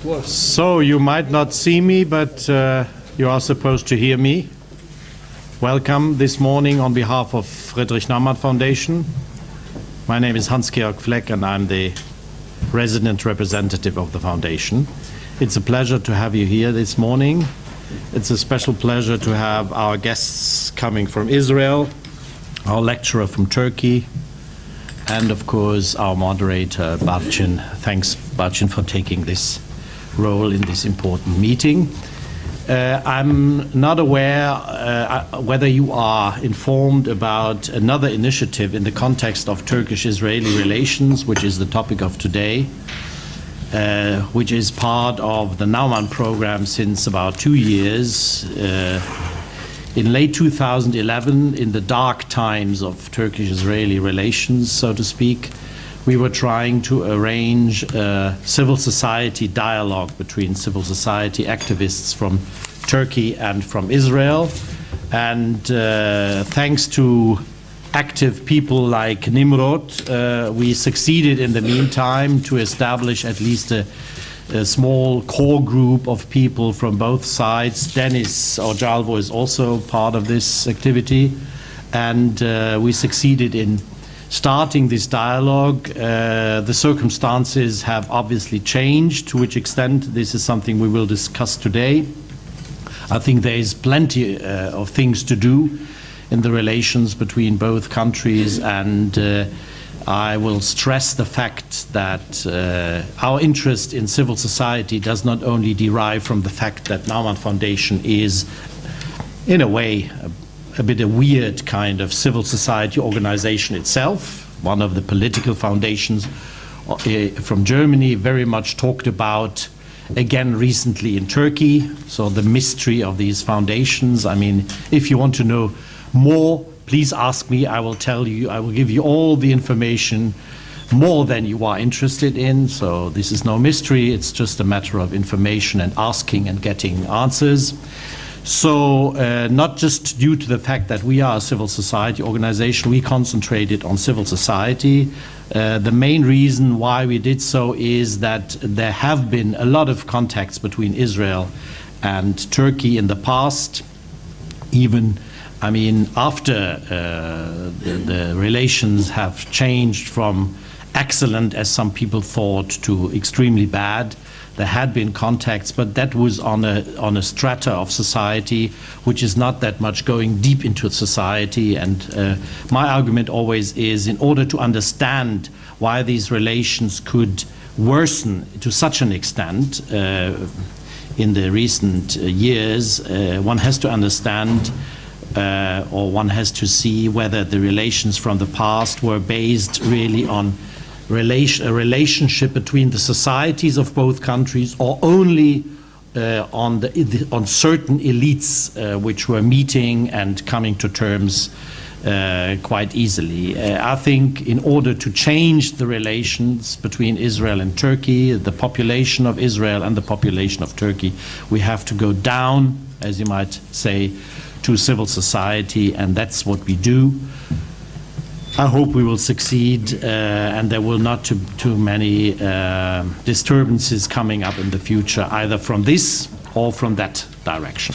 So you might not see me, but you are supposed to hear me. Welcome this morning on behalf of Friedrich Naumann Foundation. My name is Hans-Georg Fleck and I'm the resident representative of the foundation. It's a pleasure to have you here this morning. It's a special pleasure to have our guests coming from Israel, our lecturer from Turkey, and of course our moderator, Barcin. Thanks, Barcin, for taking this role in this important meeting. I'm not aware whether you are informed about another initiative in the context of Turkish-Israeli relations, which is the topic of today, which is part of the Naumann program since about 2 years. In late 2011, in the dark times of Turkish-Israeli relations, so to speak, we were trying to arrange a civil society dialogue between civil society activists from Turkey and from Israel. And thanks to active people like Nimrod, we succeeded in the meantime to establish at least a small core group of people from both sides. Dennis Ojalvo is also part of this activity. And we succeeded in starting this dialogue. The circumstances have obviously changed. To which extent, this is something we will discuss today. I think there is plenty of things to do in the relations between both countries, and I will stress the fact that our interest in civil society does not only derive from the fact that Naumann Foundation is, in a way, a bit a weird kind of civil society organization itself, one of the political foundations from Germany, very much talked about again recently in Turkey. So the mystery of these foundations. I mean, if you want to know more, please ask me. I will tell you, I will give you all the information, more than you are interested in. So this is no mystery, it's just a matter of information and asking and getting answers. So not just due to the fact that we are a civil society organization, we concentrated on civil society. The main reason why we did so is that there have been a lot of contacts between Israel and Turkey in the past. Even, I mean, after the relations have changed from excellent, as some people thought, to extremely bad. There had been contacts, but that was on a strata of society which is not that much going deep into society. And my argument always is, in order to understand why these relations could worsen to such an extent in the recent years, one has to understand or one has to see whether the relations from the past were based really on a relationship between the societies of both countries, or only on certain elites which were meeting and coming to terms quite easily. I think in order to change the relations between Israel and Turkey, the population of Israel and the population of Turkey, we have to go down, as you might say, to civil society, and that's what we do. I hope we will succeed and there will not too many disturbances coming up in the future, either from this or from that direction.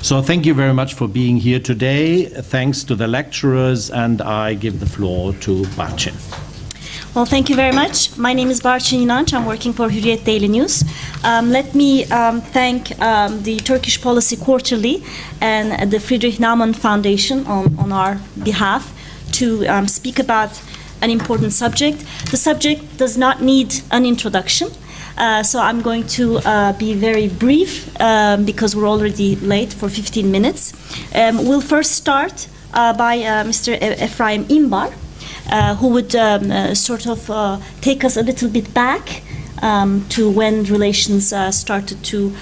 So thank you very much for being here today. Thanks to the lecturers, and I give the floor to Barcin. Well, thank you very much. My name is Barcin İnanç. I'm working for Hürriyet Daily News. Let me thank the Turkish Policy Quarterly and the Friedrich Naumann Foundation on our behalf to speak about an important subject. The subject does not need an introduction, so I'm going to be very brief because we're already late for 15 minutes. We'll first start by Mr. Ephraim Imbar, who would sort of take us a little bit back to when relations started to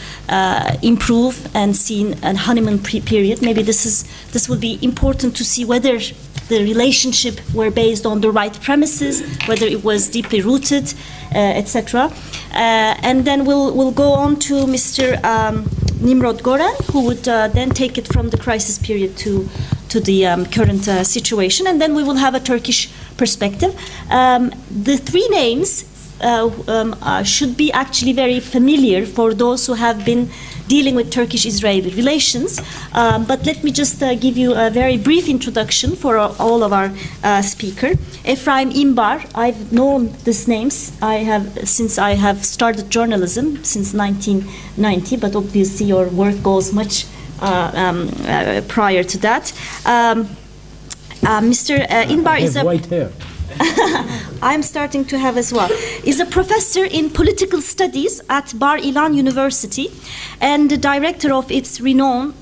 improve and seen a honeymoon period. Maybe this would be important to see whether the relationship were based on the right premises, whether it was deeply rooted, etc. And then we'll go on to Mr. Nimrod Goran, who would then take it from the crisis period to the current situation, and then we will have a Turkish perspective. The three names should be actually very familiar for those who have been dealing with Turkish-Israeli relations. But let me just give you a very brief introduction for all of our speaker. Ephraim Imbar, I've known these names since I have started journalism since 1990, but obviously your work goes much prior to that. Mr. Imbar is a white hair. I'm starting to have as well, is a professor in political studies at Bar Ilan University and the director of its renowned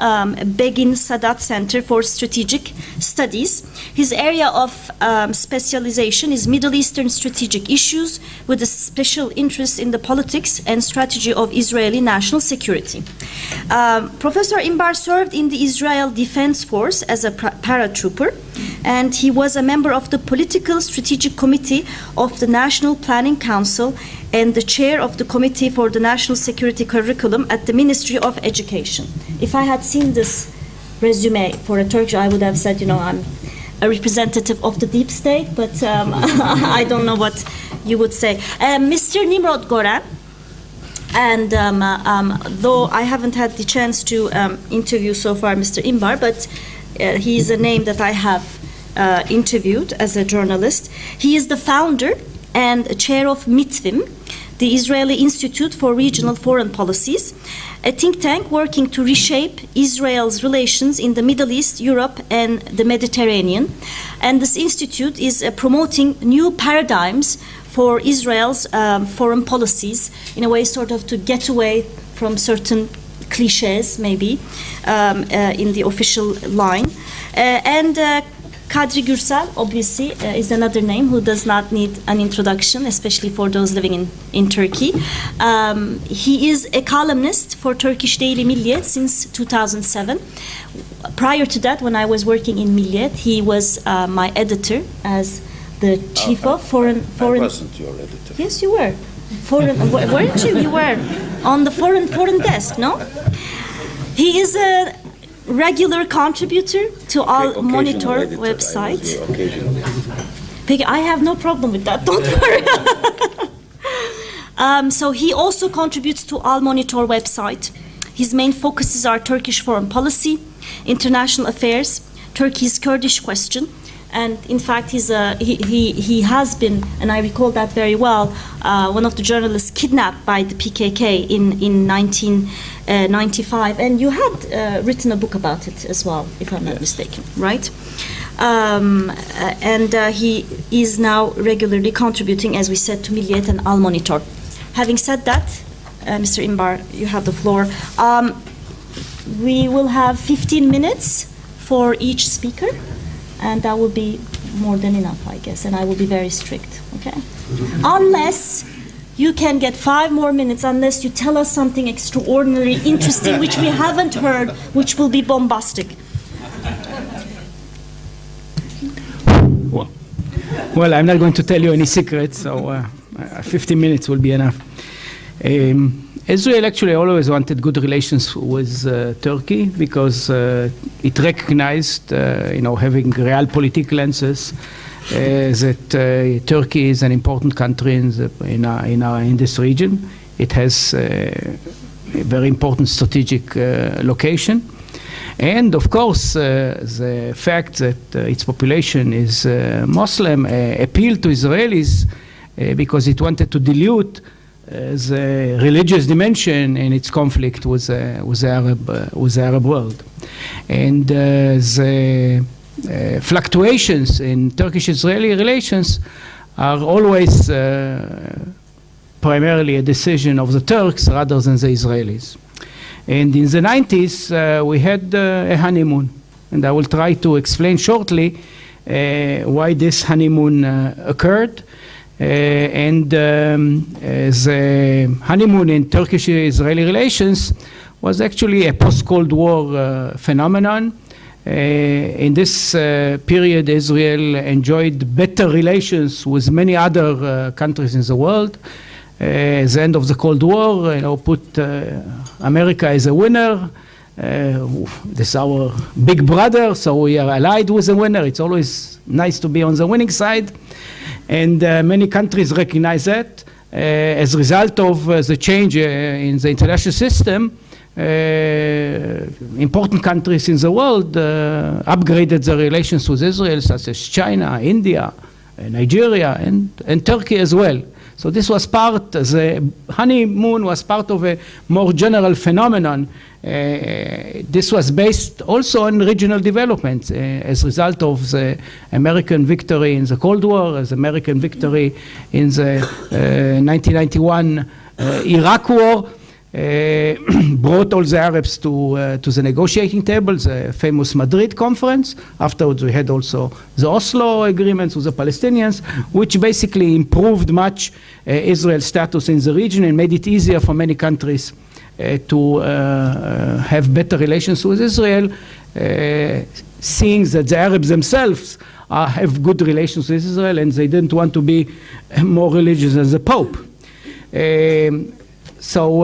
Begin Sadat Center for Strategic Studies. His area of specialization is Middle Eastern strategic issues with a special interest in the politics and strategy of Israeli national security. Professor Imbar served in the Israel Defense Force as a paratrooper, and he was a member of the Political Strategic Committee of the National Planning Council and the chair of the Committee for the National Security Curriculum at the Ministry of Education. If I had seen this resume for a Turkish, I would have said, you know, I'm a representative of the deep state, but I don't know what you would say. Mr. Nimrod Goran, and though I haven't had the chance to interview so far Mr. Imbar, but he's a name that I have interviewed as a journalist. He is the founder and chair of MITVIM, the Israeli Institute for Regional Foreign Policies, a think tank working to reshape Israel's relations in the Middle East, Europe, and the Mediterranean. And this institute is promoting new paradigms for Israel's foreign policies, in a way sort of to get away from certain cliches, maybe, in the official line. And Kadri Gürsel, obviously, is another name who does not need an introduction, especially for those living in Turkey. He is a columnist for Turkish daily Milliyet since 2007. Prior to that, when I was working in Milliyet, he was my editor as the chief of foreign. I wasn't your editor. Yes, you were. Weren't you? You were on the foreign desk, no? He is a regular contributor to Al Monitor website. Peggy, I have no problem with that, don't worry. So he also contributes to Al Monitor website. His main focuses are Turkish foreign policy, international affairs, Turkey's Kurdish question, and in fact he has been, and I recall that very well, one of the journalists kidnapped by the PKK in 1995, and you had written a book about it as well, if I'm not mistaken, right? And he is now regularly contributing, as we said, to Milliyet and Al Monitor. Having said that, Mr. Imbar, you have the floor. We will have 15 minutes for each speaker, and that will be more than enough, I guess, and I will be very strict, okay? Unless you can get 5 more minutes, unless you tell us something extraordinary, interesting, which we haven't heard, which will be bombastic. Well, I'm not going to tell you any secrets, so 15 minutes will be enough. Israel actually always wanted good relations with Turkey because it recognized, having realpolitik lenses, that Turkey is an important country in this region. It has a very important strategic location. And of course, the fact that its population is Muslim appealed to Israelis because it wanted to dilute the religious dimension in its conflict with the Arab world. And the fluctuations in Turkish-Israeli relations are always primarily a decision of the Turks rather than the Israelis. And in the 90s, we had a honeymoon. And I will try to explain shortly why this honeymoon occurred. The honeymoon in Turkish-Israeli relations was actually a post-Cold War phenomenon. In this period, Israel enjoyed better relations with many other countries in the world. The end of the Cold War, put America as a winner. This is our big brother, so we are allied with the winner. It's always nice to be on the winning side. And many countries recognize that. as a result of the change in the international system, important countries in the world upgraded their relations with Israel, such as China, India, Nigeria, and Turkey as well. So this was the honeymoon was part of a more general phenomenon. This was based also on regional developments as a result of the American victory in the Cold War, as American victory in the 1991 Iraq War. Brought all the Arabs to the negotiating table, the famous Madrid conference. Afterwards, we had also the Oslo agreements with the Palestinians, which basically improved much Israel's status in the region and made it easier for many countries to have better relations with Israel, seeing that the Arabs themselves have good relations with Israel and they didn't want to be more religious than the Pope. So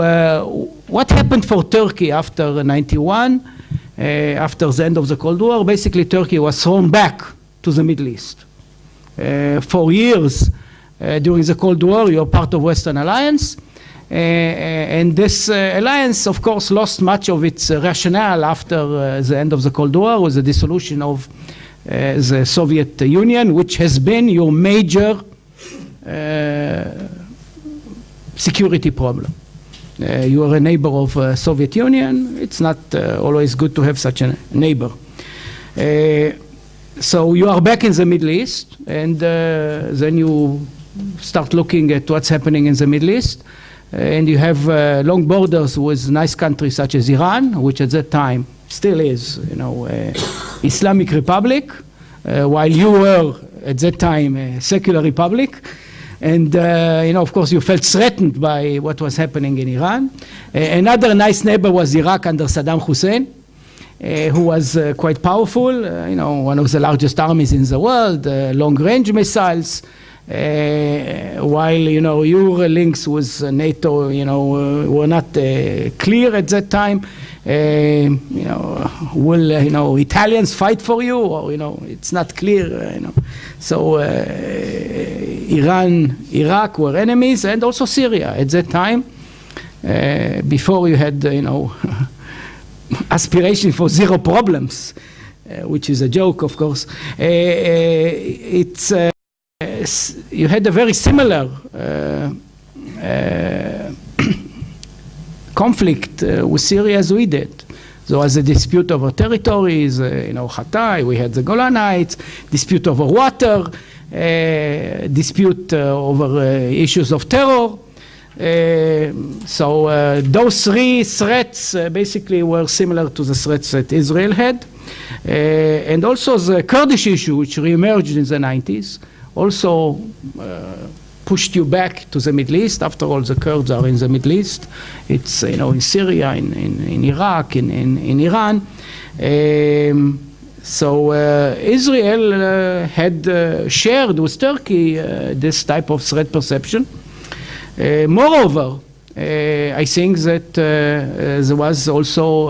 what happened for Turkey after 91, after the end of the Cold War? Basically, Turkey was thrown back to the Middle East. For years during the Cold War, you were part of Western Alliance. And this alliance, of course, lost much of its rationale after the end of the Cold War with the dissolution of the Soviet Union, which has been your major security problem. You are a neighbor of Soviet Union. It's not always good to have such a neighbor. So you are back in the Middle East, and then you start looking at what's happening in the Middle East. And you have long borders with nice countries such as Iran, which at that time still is, Islamic Republic, while you were at that time a secular republic. And, of course, you felt threatened by what was happening in Iran. Another nice neighbor was Iraq under Saddam Hussein, who was quite powerful, one of the largest armies in the world, long-range missiles, while, your links with NATO, were not clear at that time. Will Italians fight for you, or it's not clear. So Iran, Iraq were enemies, and also Syria at that time. Before you had aspiration for zero problems, which is a joke, of course. You had a very similar conflict with Syria as we did. There was a dispute over territories, Hatay, we had the Golan Heights, dispute over water, dispute over issues of terror. So those three threats basically were similar to the threats that Israel had. And also the Kurdish issue, which reemerged in the 90s, also pushed you back to the Middle East. After all, the Kurds are in the Middle East. It's in Syria, in Iraq, in Iran. So Israel had shared with Turkey this type of threat perception. Moreover, I think that there was also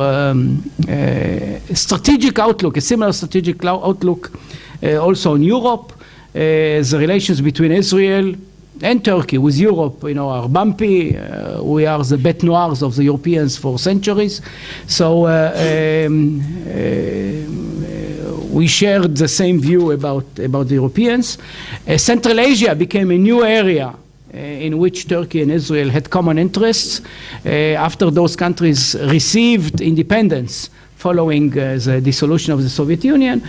a strategic outlook, a similar strategic outlook also in Europe. The relations between Israel and Turkey with Europe, are bumpy. We are the bête noires of the Europeans for centuries. So we shared the same view about the Europeans. Central Asia became a new area in which Turkey and Israel had common interests. After those countries received independence following the dissolution of the Soviet Union,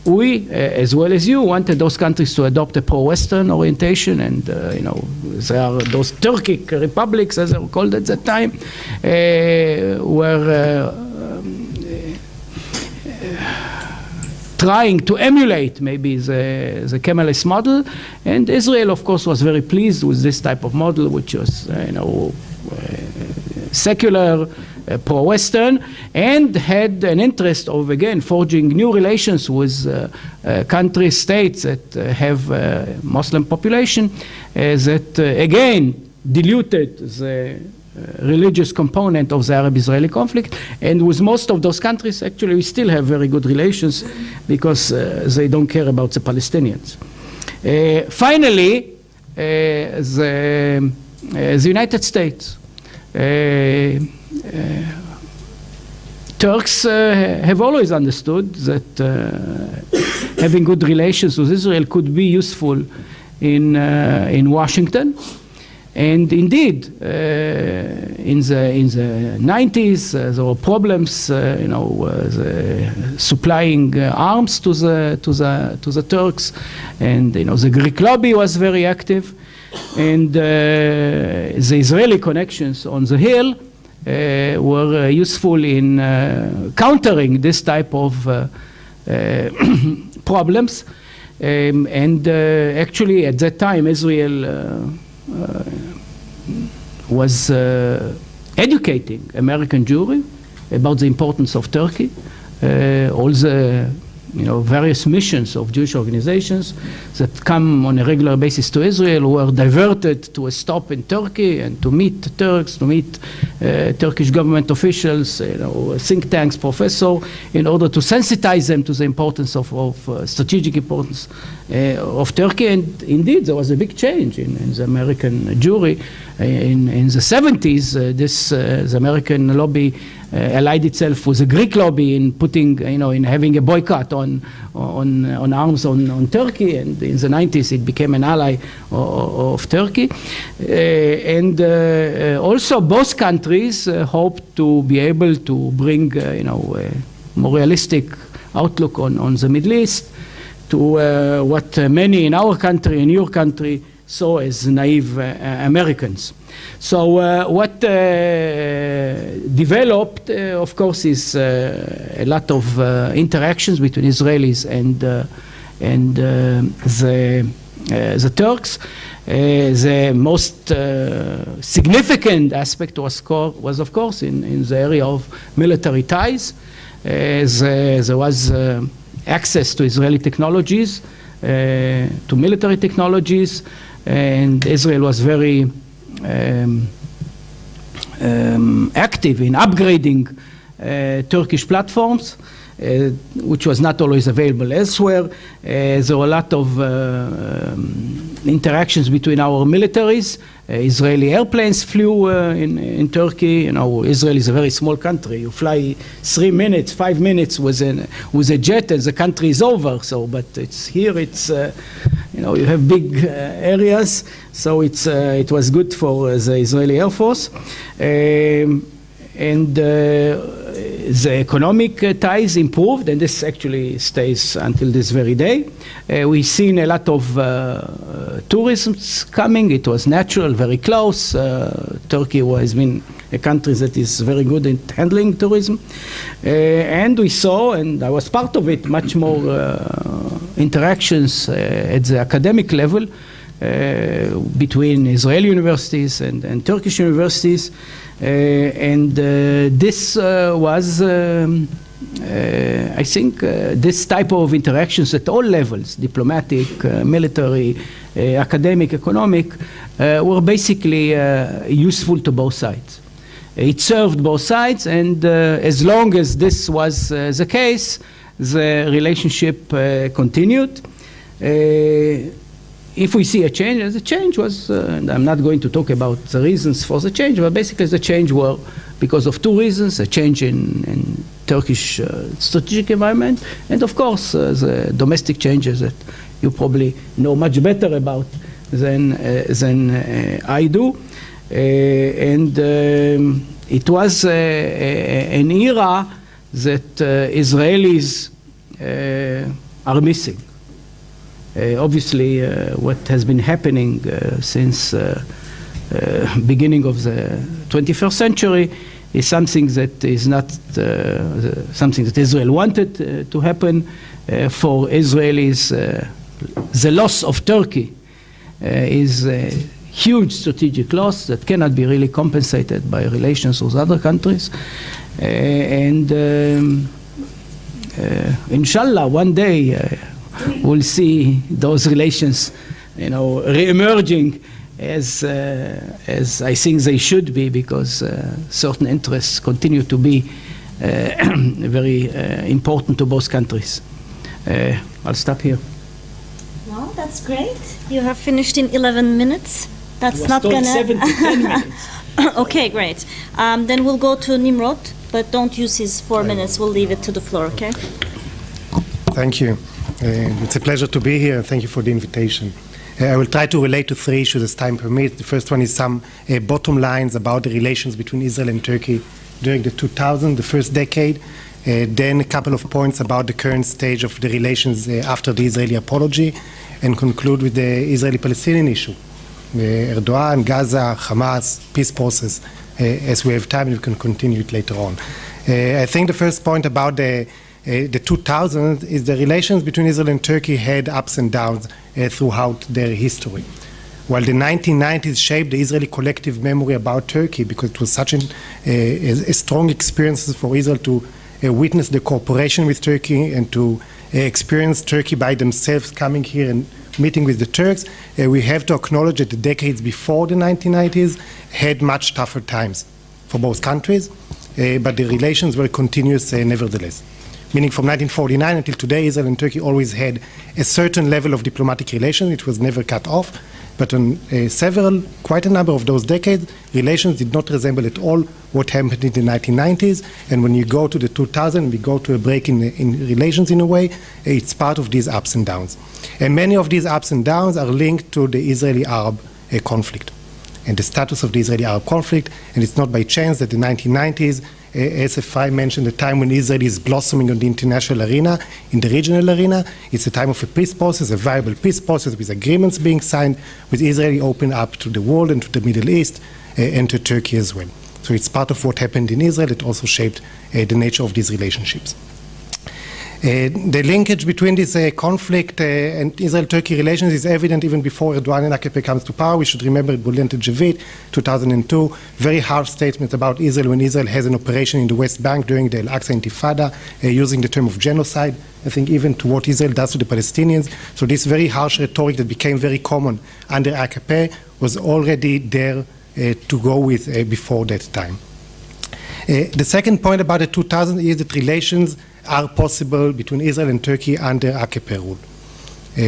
we, as well as you, wanted those countries to adopt a pro-Western orientation, and there are those Turkic republics, as they were called at that time, were trying to emulate maybe the Kemalist model, and Israel, of course, was very pleased with this type of model, which was, secular, pro-Western, and had an interest of, again, forging new relations with countries, states that have Muslim population, that, again, diluted the religious component of the Arab-Israeli conflict. And with most of those countries, actually, we still have very good relations because they don't care about the Palestinians. Finally, the United States. Turks have always understood that having good relations with Israel could be useful in Washington. And indeed, in the 90s, there were problems, supplying arms to the Turks, and the Greek lobby was very active, and the Israeli connections on the Hill were useful in countering this type of problems. And actually, at that time, Israel was educating American Jewry about the importance of Turkey. All the various missions of Jewish organizations that come on a regular basis to Israel were diverted to a stop in Turkey and to meet Turks, to meet Turkish government officials, think tanks, professors, in order to sensitize them to the importance of strategic importance of Turkey. And indeed, there was a big change in the American Jewry. In the 70s, the American lobby allied itself with the Greek lobby in putting, in having a boycott on arms on Turkey, and in the 90s it became an ally of Turkey. And also both countries hoped to be able to bring, a more realistic outlook on the Middle East to what many in our country, in your country, saw as naive Americans. So what developed, of course, is a lot of interactions between Israelis and the Turks. The most significant aspect was of course, in the area of military ties. There was access to Israeli technologies, to military technologies, and Israel was very active in upgrading Turkish platforms, which was not always available elsewhere. There were a lot of interactions between our militaries. Israeli airplanes flew in Turkey. Israel is a very small country. You fly 3 minutes, 5 minutes with a jet, and the country is over. So, but here. You have big areas, so it was good for the Israeli Air Force. And the economic ties improved, and this actually stays until this very day. We've seen a lot of tourism coming. It was natural, very close. Turkey has been a country that is very good at handling tourism. And we saw, and I was part of it, much more interactions at the academic level between Israeli universities and Turkish universities. And this was, I think, this type of interactions at all levels, diplomatic, military, academic, economic, were basically useful to both sides. It served both sides, and as long as this was the case, the relationship continued. If we see a change, the change was, and I'm not going to talk about the reasons for the change, but basically the change were because of two reasons: a change in Turkish strategic environment, and of course the domestic changes that you probably know much better about than I do. And it was an era that Israelis are missing. Obviously, what has been happening since beginning of the 21st century is something that is not something that Israel wanted to happen. For Israelis, the loss of Turkey is a huge strategic loss that cannot be really compensated by relations with other countries. And inshallah, one day we'll see those relations, re-emerging as I think they should be, because certain interests continue to be very important to both countries. I'll stop here. Well, that's great. You have finished in 11 minutes. That's was not told gonna... 7 to 10 minutes. Okay, great. Then we'll go to Nimrod, but don't use his 4 minutes. We'll leave it to the floor, okay? Thank you. It's a pleasure to be here, and thank you for the invitation. I will try to relate to 3 issues as time permits. The first one is some bottom lines about the relations between Israel and Turkey during the 2000s, the first decade. Then a couple of points about the current stage of the relations after the Israeli apology, and conclude with the Israeli-Palestinian issue. Erdogan, Gaza, Hamas, peace process. As we have time, we can continue it later on. I think the first point about the 2000s is the relations between Israel and Turkey had ups and downs throughout their history. While the 1990s shaped the Israeli collective memory about Turkey because it was such a strong experience for Israel to witness the cooperation with Turkey and to experience Turkey by themselves coming here and meeting with the Turks, we have to acknowledge that the decades before the 1990s had much tougher times for both countries, but the relations were continuous nevertheless. Meaning from 1949 until today, Israel and Turkey always had a certain level of diplomatic relations. It was never cut off. But on quite a number of those decades, relations did not resemble at all what happened in the 1990s. And when you go to the 2000s, we go to a break in relations in a way, it's part of these ups and downs. And many of these ups and downs are linked to the Israeli-Arab conflict and the status of the Israeli-Arab conflict. And it's not by chance that the 1990s, as Efraim mentioned, the time when Israel is blossoming on the international arena, in the regional arena. It's a time of a peace process, a viable peace process with agreements being signed, with Israel open up to the world and to the Middle East and to Turkey as well. So it's part of what happened in Israel. It also shaped the nature of these relationships. The linkage between this conflict and Israel-Turkey relations is evident even before Erdogan and AKP comes to power. We should remember Bülent Ecevit, 2002, very harsh statement about Israel when Israel has an operation in the West Bank during the Al-Aqsa Intifada, using the term of genocide, I think even to what Israel does to the Palestinians. So this very harsh rhetoric that became very common under AKP was already there to go with before that time. The second point about the 2000s is that relations are possible between Israel and Turkey under AKP rule.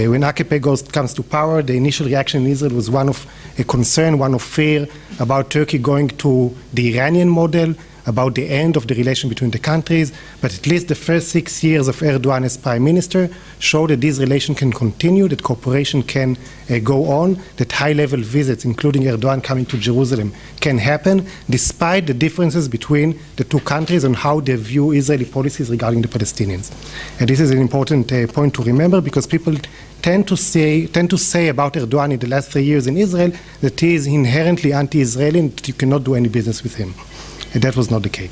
When AKP comes to power, the initial reaction in Israel was one of a concern, one of fear about Turkey going to the Iranian model, about the end of the relation between the countries. But at least the first 6 years of Erdogan as prime minister show that this relation can continue, that cooperation can go on, that high-level visits, including Erdogan coming to Jerusalem, can happen, despite the differences between the two countries on how they view Israeli policies regarding the Palestinians. And this is an important point to remember, because people tend to say about Erdogan in the last 3 years in Israel that he is inherently anti-Israeli and that you cannot do any business with him. And that was not the case.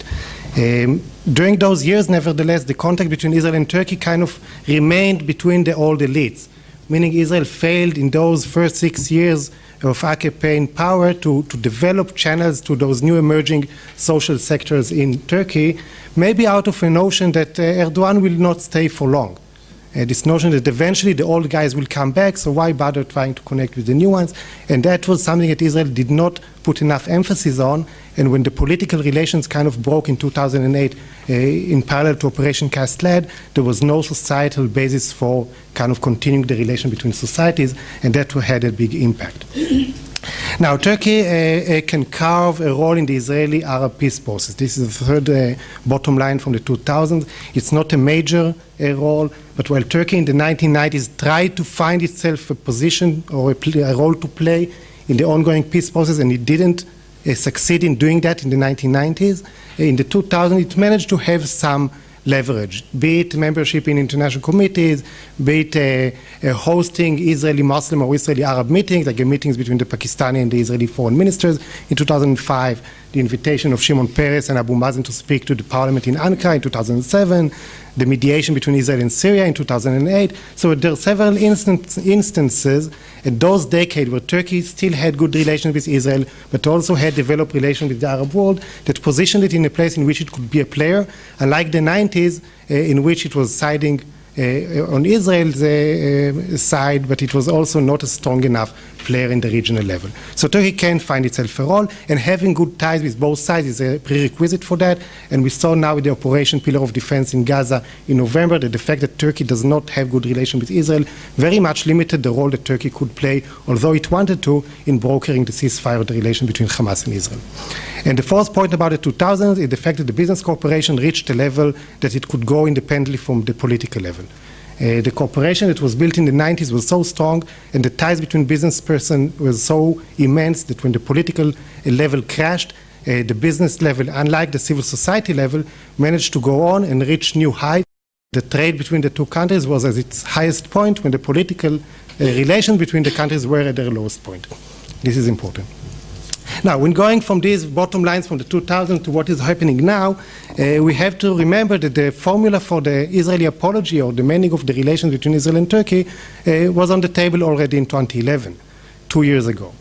During those years, nevertheless, the contact between Israel and Turkey kind of remained between the old elites, meaning Israel failed in those first 6 years of AKP in power to develop channels to those new emerging social sectors in Turkey, maybe out of a notion that Erdogan will not stay for long. This notion that eventually the old guys will come back, so why bother trying to connect with the new ones? And that was something that Israel did not put enough emphasis on. And when the political relations kind of broke in 2008 in parallel to Operation Cast Lead, there was no societal basis for kind of continuing the relation between societies, and that had a big impact. Now, Turkey can carve a role in the Israeli-Arab peace process. This is the third bottom line from the 2000s. It's not a major role, but while Turkey in the 1990s tried to find itself a position or a role to play in the ongoing peace process, and it didn't succeed in doing that in the 1990s, in the 2000s it managed to have some leverage, be it membership in international committees, be it hosting Israeli Muslim or Israeli Arab meetings, like the meetings between the Pakistani and the Israeli foreign ministers. In 2005, the invitation of Shimon Peres and Abu Mazen to speak to the parliament in Ankara in 2007, the mediation between Israel and Syria in 2008. So there are several instances in those decades where Turkey still had good relations with Israel, but also had developed relations with the Arab world that positioned it in a place in which it could be a player, unlike the 90s, in which it was siding on Israel's side, but it was also not a strong enough player in the regional level. So Turkey can find itself a role, and having good ties with both sides is a prerequisite for that. And we saw now with the Operation Pillar of Defense in Gaza in November that the fact that Turkey does not have good relations with Israel very much limited the role that Turkey could play, although it wanted to, in brokering the ceasefire of the relation between Hamas and Israel. And the fourth point about the 2000s is the fact that the business cooperation reached a level that it could go independently from the political level. The cooperation that was built in the 90s was so strong, and the ties between business persons were so immense that when the political level crashed, the business level, unlike the civil society level, managed to go on and reach new heights. The trade between the two countries was at its highest point when the political relations between the countries were at their lowest point. This is important. Now, when going from these bottom lines from the 2000s to what is happening now, we have to remember that the formula for the Israeli apology or the mending of the relations between Israel and Turkey was on the table already in 2011, 2 years ago.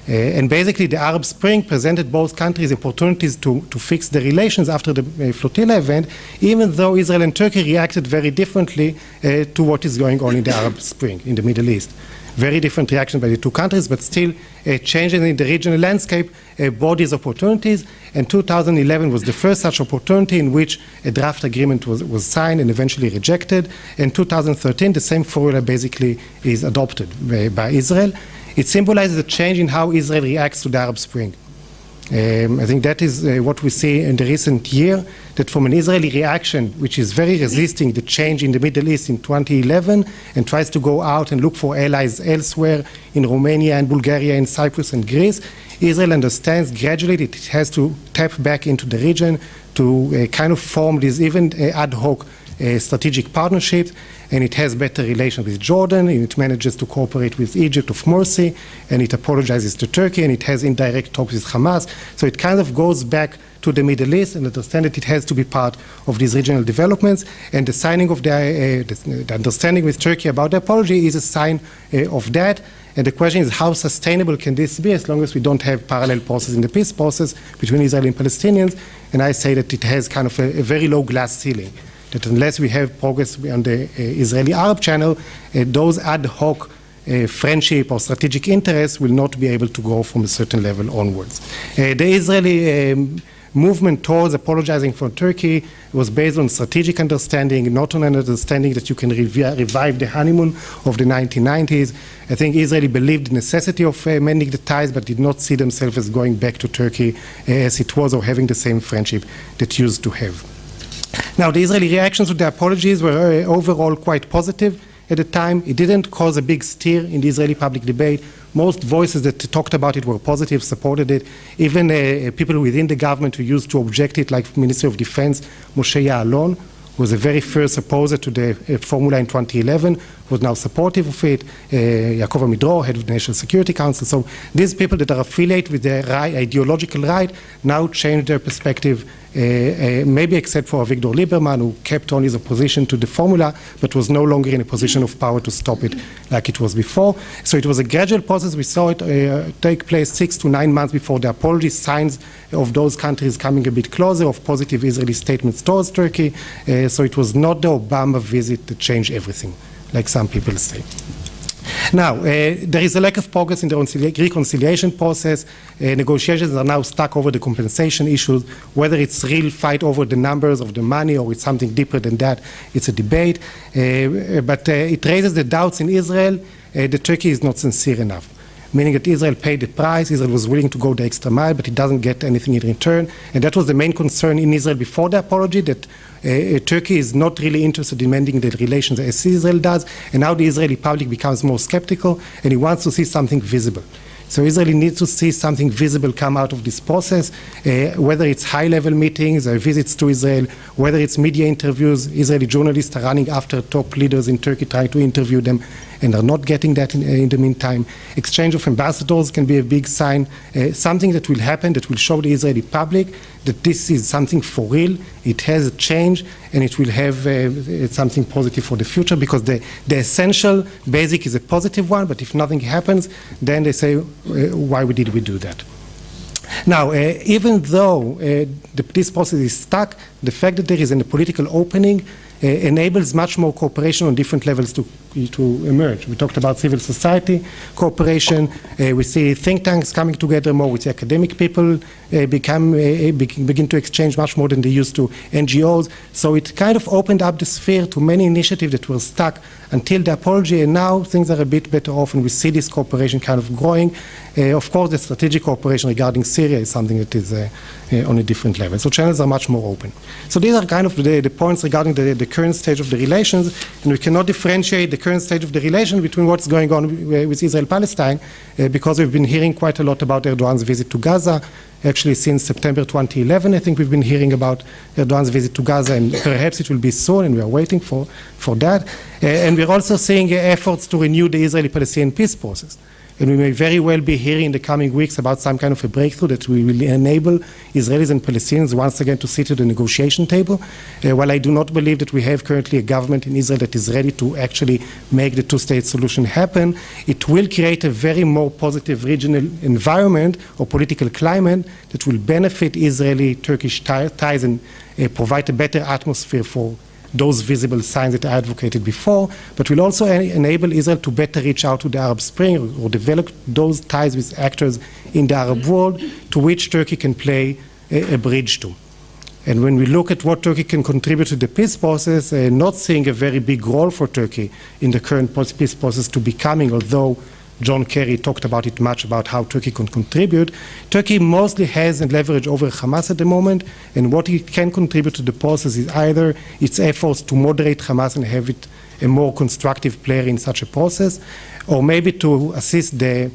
And basically, the Arab Spring presented both countries opportunities to fix the relations after the flotilla event, even though Israel and Turkey reacted very differently to what is going on in the Arab Spring in the Middle East. Very different reaction by the two countries, but still changes in the regional landscape brought these opportunities. And 2011 was the first such opportunity in which a draft agreement was signed and eventually rejected. In 2013, the same formula basically is adopted by Israel. It symbolizes a change in how Israel reacts to the Arab Spring. I think that is what we see in the recent year, that from an Israeli reaction, which is very resisting the change in the Middle East in 2011 and tries to go out and look for allies elsewhere in Romania and Bulgaria and Cyprus and Greece, Israel understands gradually that it has to tap back into the region to kind of form these even ad hoc strategic partnerships, and it has better relations with Jordan, and it manages to cooperate with Egypt of Morsi, and it apologizes to Turkey, and it has indirect talks with Hamas. So it kind of goes back to the Middle East and understand that it has to be part of these regional developments, and the signing of the understanding with Turkey about the apology is a sign of that. And the question is, how sustainable can this be as long as we don't have parallel process in the peace process between Israel and Palestinians? And I say that it has kind of a very low glass ceiling, that unless we have progress on the Israeli-Arab channel, those ad hoc friendship or strategic interests will not be able to grow from a certain level onwards. The Israeli movement towards apologizing for Turkey was based on strategic understanding, not on an understanding that you can revive the honeymoon of the 1990s. I think Israel believed the necessity of mending the ties, but did not see themselves as going back to Turkey as it was, or having the same friendship that it used to have. Now, the Israeli reactions to the apologies were overall quite positive at the time. It didn't cause a big stir in the Israeli public debate. Most voices that talked about it were positive, supported it. Even people within the government who used to object it, like Minister of Defense Moshe Ya'alon, was a very first opposer to the formula in 2011, was now supportive of it. Yaakov Amidror, head of the National Security Council. So these people that are affiliated with the ideological right now change their perspective, maybe except for Avigdor Lieberman, who kept on his opposition to the formula, but was no longer in a position of power to stop it like it was before. So it was a gradual process. We saw it take place 6 to 9 months before the apology, signs of those countries coming a bit closer, of positive Israeli statements towards Turkey. So it was not the Obama visit that changed everything, like some people say. Now, there is a lack of progress in the reconciliation process. Negotiations are now stuck over the compensation issues. Whether it's real fight over the numbers of the money or it's something deeper than that, it's a debate. But it raises the doubts in Israel that Turkey is not sincere enough, meaning that Israel paid the price. Israel was willing to go the extra mile, but it doesn't get anything in return. And that was the main concern in Israel before the apology, that Turkey is not really interested in mending the relations as Israel does. And now the Israeli public becomes more skeptical, and he wants to see something visible. So Israel needs to see something visible come out of this process, whether it's high-level meetings or visits to Israel, whether it's media interviews. Israeli journalists are running after top leaders in Turkey, trying to interview them, and are not getting that in the meantime. Exchange of ambassadors can be a big sign, something that will happen that will show the Israeli public that this is something for real, it has a change, and it will have something positive for the future, because the essential basic is a positive one, but if nothing happens, then they say, why did we do that? Now, even though this process is stuck, the fact that there is a political opening enables much more cooperation on different levels to emerge. We talked about civil society cooperation. We see think tanks coming together more. We see academic people begin to exchange much more than they used to, NGOs. So it kind of opened up the sphere to many initiatives that were stuck until the apology, and now things are a bit better off, and we see this cooperation kind of growing. Of course, the strategic cooperation regarding Syria is something that is on a different level. So channels are much more open. So these are kind of the points regarding the current stage of the relations, and we cannot differentiate the current stage of the relation between what's going on with Israel-Palestine, because we've been hearing quite a lot about Erdogan's visit to Gaza. Actually, since September 2011, I think we've been hearing about Erdogan's visit to Gaza, and perhaps it will be soon, and we are waiting for that. And we're also seeing efforts to renew the Israeli-Palestinian peace process. And we may very well be hearing in the coming weeks about some kind of a breakthrough that will enable Israelis and Palestinians once again to sit at the negotiation table. While I do not believe that we have currently a government in Israel that is ready to actually make the two-state solution happen, it will create a very more positive regional environment or political climate that will benefit Israeli-Turkish ties and provide a better atmosphere for those visible signs that I advocated before, but will also enable Israel to better reach out to the Arab Spring or develop those ties with actors in the Arab world to which Turkey can play a bridge to. And when we look at what Turkey can contribute to the peace process, not seeing a very big role for Turkey in the current peace process to be coming, although John Kerry talked about it much, about how Turkey can contribute. Turkey mostly has a leverage over Hamas at the moment, and what it can contribute to the process is either its efforts to moderate Hamas and have it a more constructive player in such a process, or maybe to assist the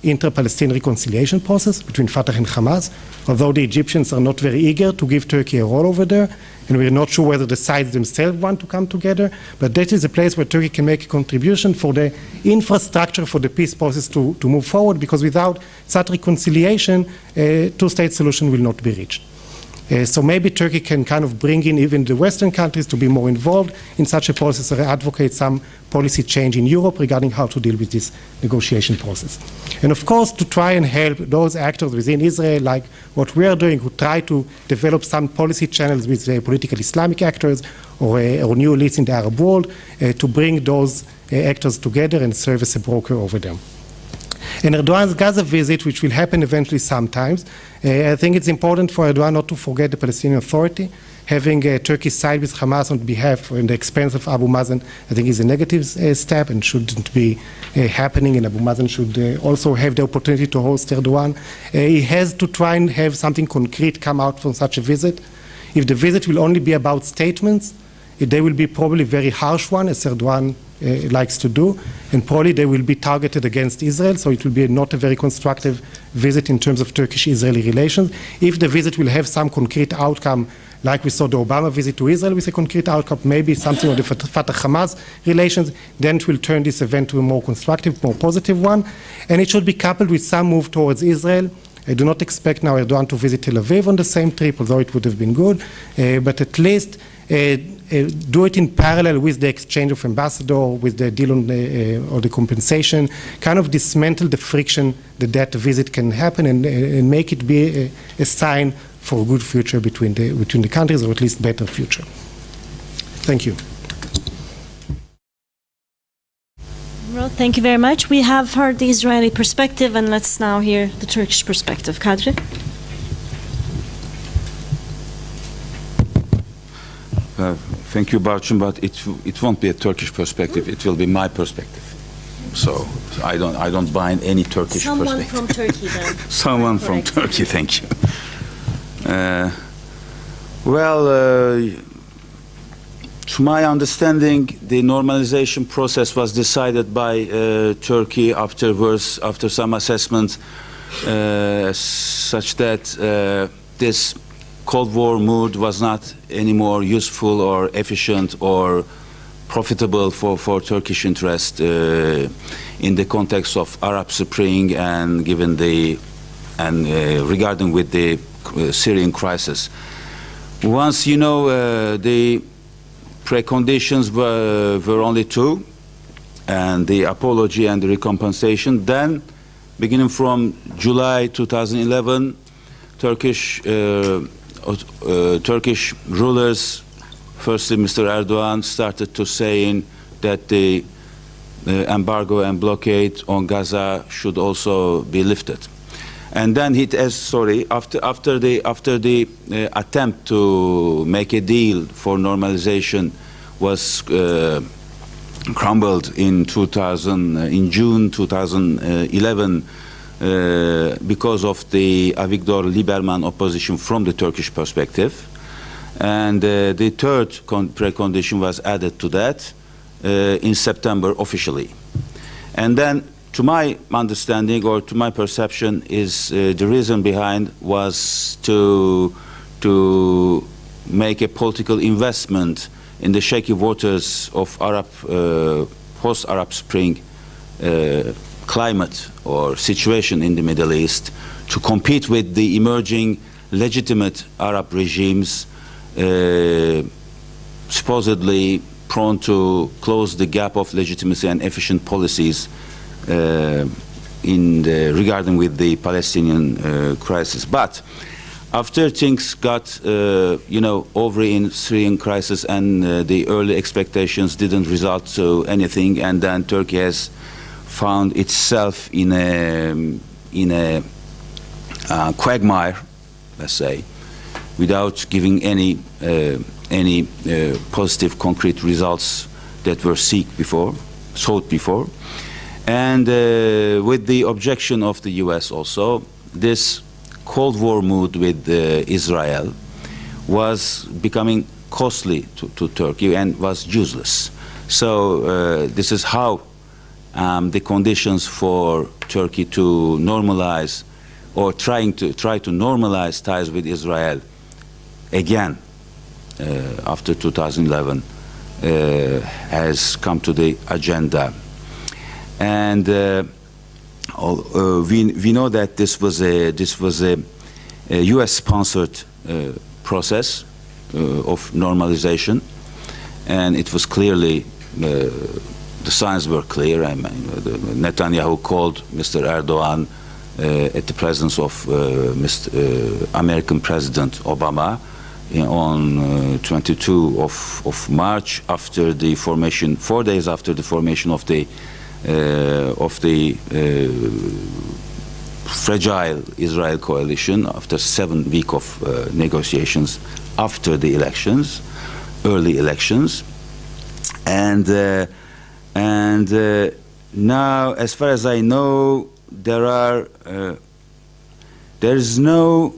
inter-Palestinian reconciliation process between Fatah and Hamas, although the Egyptians are not very eager to give Turkey a role over there, and we're not sure whether the sides themselves want to come together, but that is a place where Turkey can make a contribution for the infrastructure for the peace process to move forward, because without such reconciliation, a two-state solution will not be reached. So maybe Turkey can kind of bring in even the Western countries to be more involved in such a process, or advocate some policy change in Europe regarding how to deal with this negotiation process. And of course, to try and help those actors within Israel, like what we are doing, who try to develop some policy channels with political Islamic actors or new elites in the Arab world, to bring those actors together and serve as a broker over them. And Erdogan's Gaza visit, which will happen eventually sometimes, I think it's important for Erdogan not to forget the Palestinian Authority. Having Turkey side with Hamas on behalf or in the expense of Abu Mazen, I think is a negative step and shouldn't be happening, and Abu Mazen should also have the opportunity to host Erdogan. He has to try and have something concrete come out from such a visit. If the visit will only be about statements, they will be probably very harsh one, as Erdogan likes to do, and probably they will be targeted against Israel, so it will be not a very constructive visit in terms of Turkish-Israeli relations. If the visit will have some concrete outcome, like we saw the Obama visit to Israel with a concrete outcome, maybe something on the Fatah-Hamas relations, then it will turn this event to a more constructive, more positive one, and it should be coupled with some move towards Israel. I do not expect now Erdogan to visit Tel Aviv on the same trip, although it would have been good, but at least do it in parallel with the exchange of ambassador, with the deal on or the compensation, kind of dismantle the friction that visit can happen, and make it be a sign for a good future between the countries, or at least better future. Thank you. Well, thank you very much. We have heard the Israeli perspective, and let's now hear the Turkish perspective. Kadri? Thank you, Barçın, but it won't be a Turkish perspective. It will be my perspective. So I don't bind any Turkish perspective. Someone from Turkey, then. Someone from Turkey. Thank you. To my understanding, the normalization process was decided by Turkey afterwards, after some assessment, such that this Cold War mood was not anymore useful or efficient or profitable for Turkish interest in the context of Arab Spring and given the regarding with the Syrian crisis. Once you know the preconditions were only two, and the apology and the recompensation, then beginning from July 2011, Turkish rulers firstly, Mr. Erdogan started to saying that the embargo and blockade on Gaza should also be lifted. And then after the attempt to make a deal for normalization was crumbled in June 2011 because of the Avigdor Lieberman opposition from the Turkish perspective. And the third precondition was added to that in September officially. And then, to my understanding or to my perception, is the reason behind was to make a political investment in the shaky waters of post-Arab Spring climate or situation in the Middle East, to compete with the emerging legitimate Arab regimes supposedly prone to close the gap of legitimacy and efficient policies regarding with the Palestinian crisis. But after things got, over in Syrian crisis and the early expectations didn't result to anything, and then Turkey has found itself in a quagmire, let's say, without giving any positive, concrete results that were sought before. And with the objection of the US also, this Cold War mood with Israel was becoming costly to Turkey and was useless. So this is how the conditions for Turkey to normalize or try to normalize ties with Israel again after 2011 has come to the agenda. And we know that this was a US-sponsored process of normalization, and it was clearly the signs were clear. I mean, Netanyahu called Mr. Erdogan at the presence of American President Obama on 22 of March, after the formation, 4 days after the formation of the fragile Israel coalition, after 7 weeks of negotiations after the elections, early elections, and now, as far as I know, there is no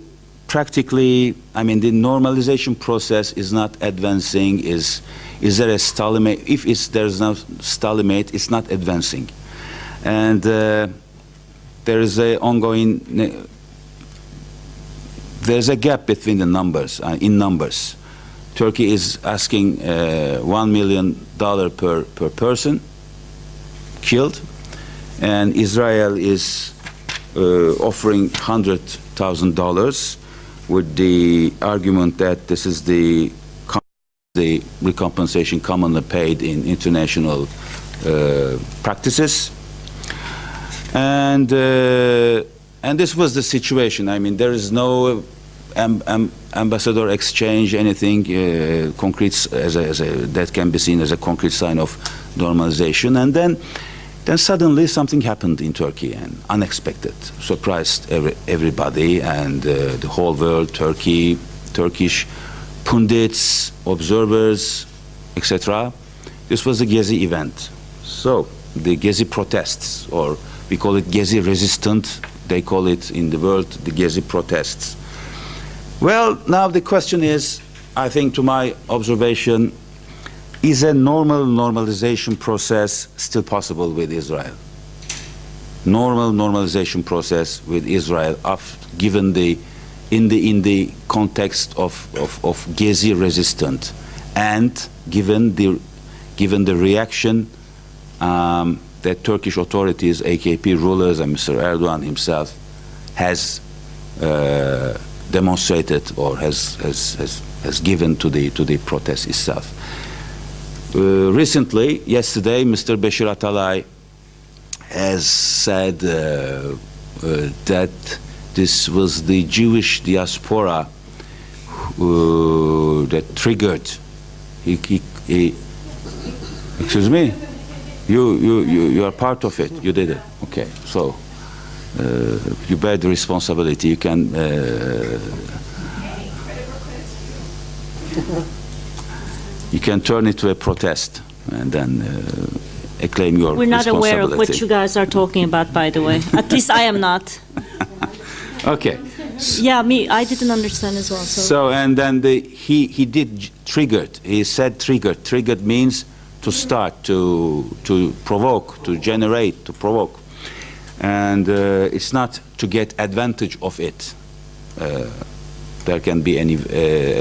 practically. I mean, the normalization process is not advancing. Is there a stalemate? If there's no stalemate, it's not advancing, and there is a ongoing. There's a gap between the numbers. In numbers, Turkey is asking $1 million per person killed, and Israel is offering $100,000 with the argument that this is the recompensation commonly paid in international practices, and this was the situation. I mean, there is no ambassador exchange, anything concrete that can be seen as a concrete sign of normalization. And then suddenly something happened in Turkey, and unexpected, surprised everybody and the whole world, Turkish pundits, observers, etc. This was the Gezi event. So the Gezi protests, or we call it Gezi resistant, they call it in the world the Gezi protests. Well, now the question is, I think to my observation, is a normal normalization process still possible with Israel? Normal normalization process with Israel, given in the context of Gezi resistant, and given the reaction that Turkish authorities, AKP rulers, and Mr. Erdogan himself has demonstrated or has given to the protest itself. Recently, yesterday, Mr. Beşir Atalay has said that this was the Jewish diaspora that triggered Excuse me? You are part of it. You did it. Okay. So you bear the responsibility. You can. You can turn it to a protest and then claim your responsibility. We're not aware of what you guys are talking about, by the way. At least I am not. Okay. Yeah, me. I didn't understand as well. So and then he did triggered. He said triggered. Triggered means to start, to provoke, to generate, to provoke, and it's not to get advantage of it. There can be any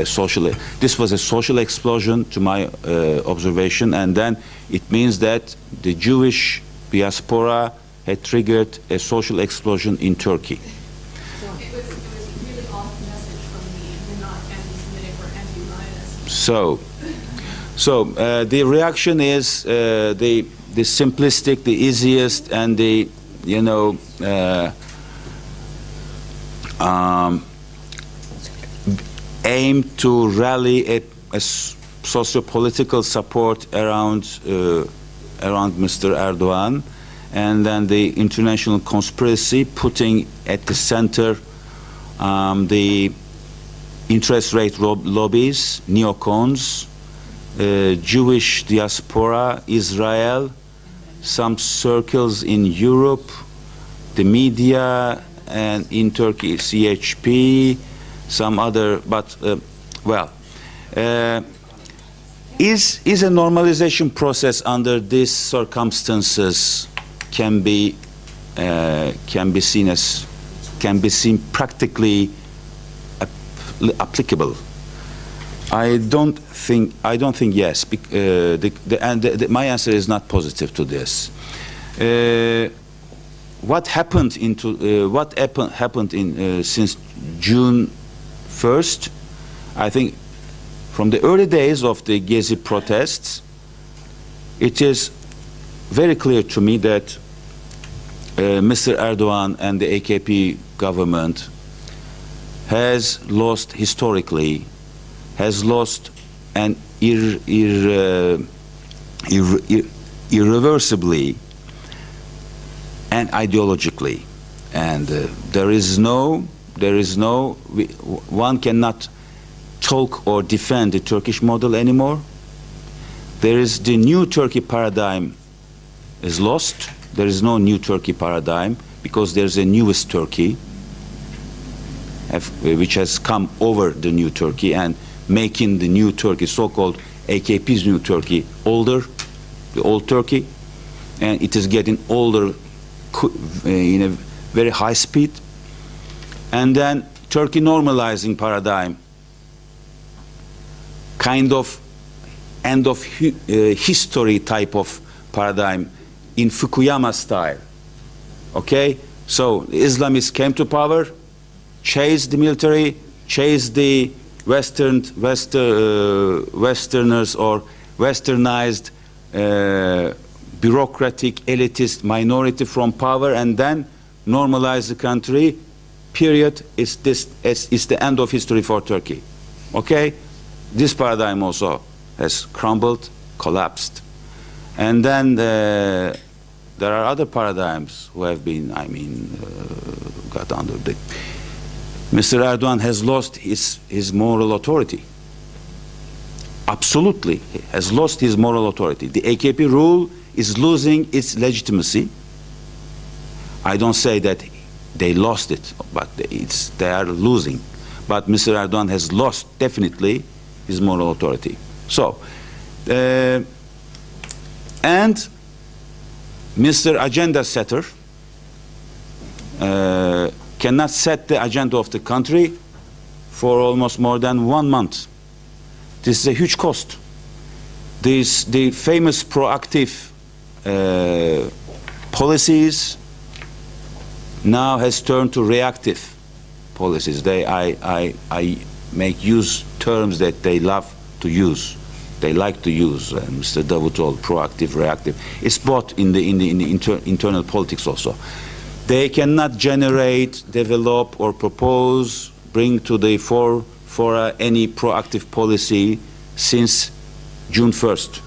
social. This was a social explosion, to my observation, and then it means that the Jewish diaspora had triggered a social explosion in Turkey. So the reaction is the simplistic, the easiest, and the aim to rally a socio-political support around Mr. Erdogan, and then the international conspiracy putting at the center the interest rate lobbies, neocons, Jewish diaspora, Israel, some circles in Europe, the media, and in Turkey, CHP, some other, but is a normalization process under these circumstances can be seen practically applicable? I don't think yes. My answer is not positive to this. What happened since June 1st? I think from the early days of the Gezi protests, it is very clear to me that Mr. Erdogan and the AKP government has lost historically, has lost and irreversibly and ideologically, and one cannot talk or defend the Turkish model anymore. There is the new Turkey paradigm is lost. There is no new Turkey paradigm because there's a newest Turkey which has come over the new Turkey and making the new Turkey, so-called AKP's new Turkey, older, the old Turkey, and it is getting older in a very high speed. And then Turkey normalizing paradigm, kind of end of history type of paradigm in Fukuyama style. Okay, so the Islamists came to power, chased the military, chased the Westerners or westernized bureaucratic elitist minority from power, and then normalize the country. Period. It's the end of history for Turkey. Okay, this paradigm also has crumbled, collapsed, and then there are other paradigms who have been, got under the. Mr. Erdogan has lost his moral authority. Absolutely, he has lost his moral authority. The AKP rule is losing its legitimacy. I don't say that they lost it, but they are losing. But Mr. Erdogan has lost definitely his moral authority. So, and Mr. Agenda Setter cannot set the agenda of the country for almost more than 1 month. This is a huge cost. The famous proactive policies now has turned to reactive policies. I make use terms that they love to use. They like to use. Mr. Davutoglu, proactive, reactive. It's both in the internal politics also. They cannot generate, develop, or propose, bring to the fore any proactive policy since June 1st.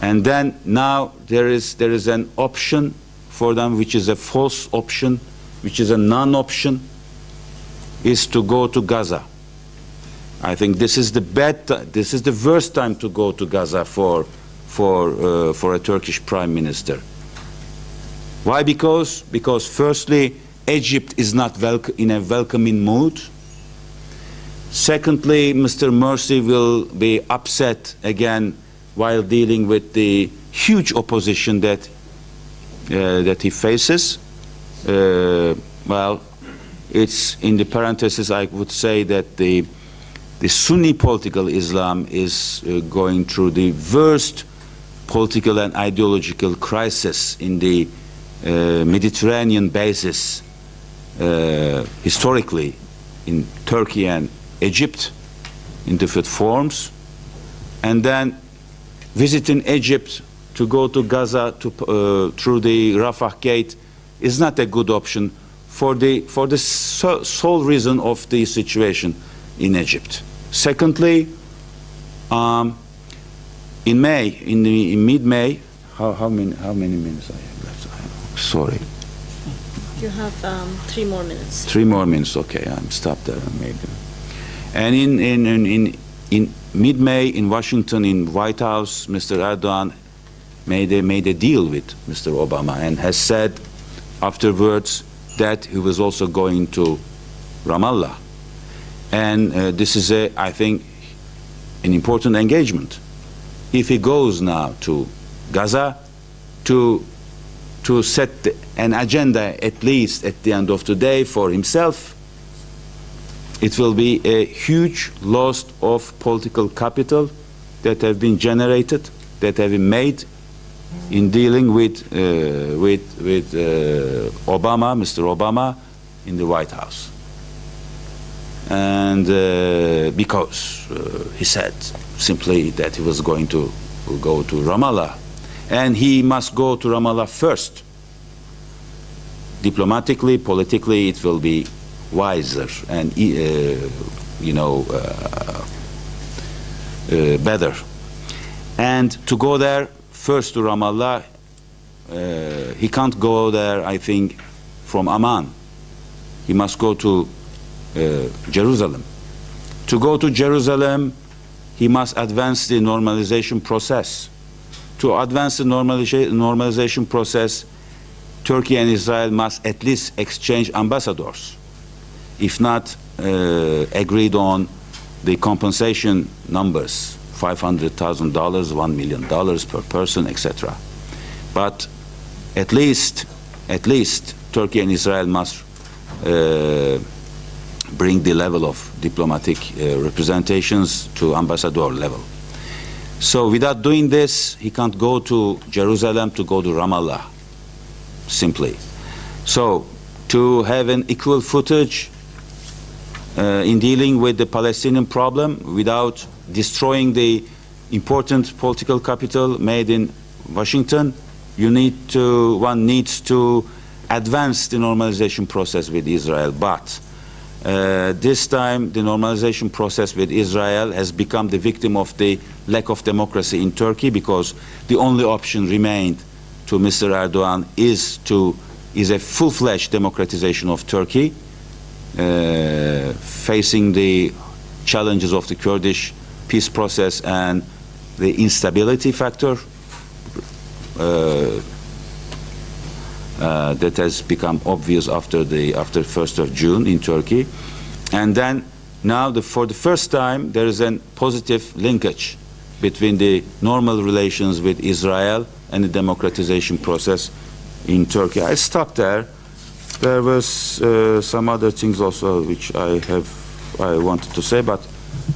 And then now there is an option for them, which is a false option, which is a non-option, is to go to Gaza. I think this is the worst time to go to Gaza for a Turkish prime minister. Why? Because firstly, Egypt is not in a welcoming mood. Secondly, Mr. Morsi will be upset again while dealing with the huge opposition that he faces. Well, it's in the parenthesis, I would say that the Sunni political Islam is going through the worst political and ideological crisis in the Mediterranean basis historically in Turkey and Egypt in different forms. And then visiting Egypt to go to Gaza through the Rafah gate is not a good option for the sole reason of the situation in Egypt. Secondly, in mid-May, how many minutes I have left? Sorry. You have 3 more minutes. 3 more minutes. Okay, I'm stopped there maybe. And in mid-May in Washington, in White House, Mr. Erdogan made a deal with Mr. Obama and has said afterwards that he was also going to Ramallah. And this is, I think, an important engagement. If he goes now to Gaza to set an agenda, at least at the end of the day, for himself, it will be a huge loss of political capital that have been generated, that have been made in dealing with Obama, Mr. Obama, in the White House. And because he said simply that he was going to go to Ramallah, and he must go to Ramallah first. Diplomatically, politically, it will be wiser and better. And to go there first to Ramallah, he can't go there, I think, from Amman. He must go to Jerusalem. To go to Jerusalem, he must advance the normalization process. To advance the normalization process, Turkey and Israel must at least exchange ambassadors, if not agreed on the compensation numbers, $500,000, $1 million per person, etc. But at least Turkey and Israel must bring the level of diplomatic representations to ambassador level. So without doing this, he can't go to Jerusalem to go to Ramallah, simply. So to have an equal footage in dealing with the Palestinian problem without destroying the important political capital made in Washington, one needs to advance the normalization process with Israel. But this time, the normalization process with Israel has become the victim of the lack of democracy in Turkey, because the only option remained to Mr. Erdogan is a full-fledged democratization of Turkey, facing the challenges of the Kurdish peace process and the instability factor that has become obvious after 1st of June in Turkey. And then now for the first time there is a positive linkage between the normal relations with Israel and the democratization process in Turkey. I stopped there. There was some other things also which I wanted to say, but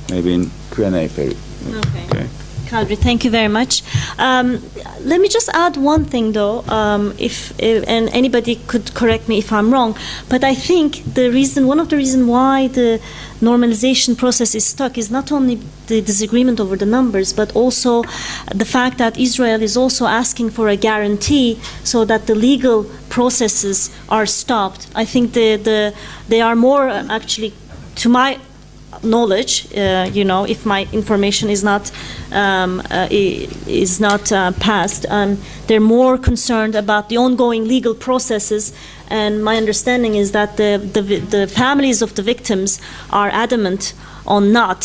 maybe in Q&A period. Okay. Kadri, thank you very much. Let me just add one thing, though, and anybody could correct me if I'm wrong, but I think one of the reasons why the normalization process is stuck is not only the disagreement over the numbers, but also the fact that Israel is also asking for a guarantee so that the legal processes are stopped. I think they are more actually, to my knowledge, if my information is not is not passed. They're more concerned about the ongoing legal processes, and my understanding is that the families of the victims are adamant on not,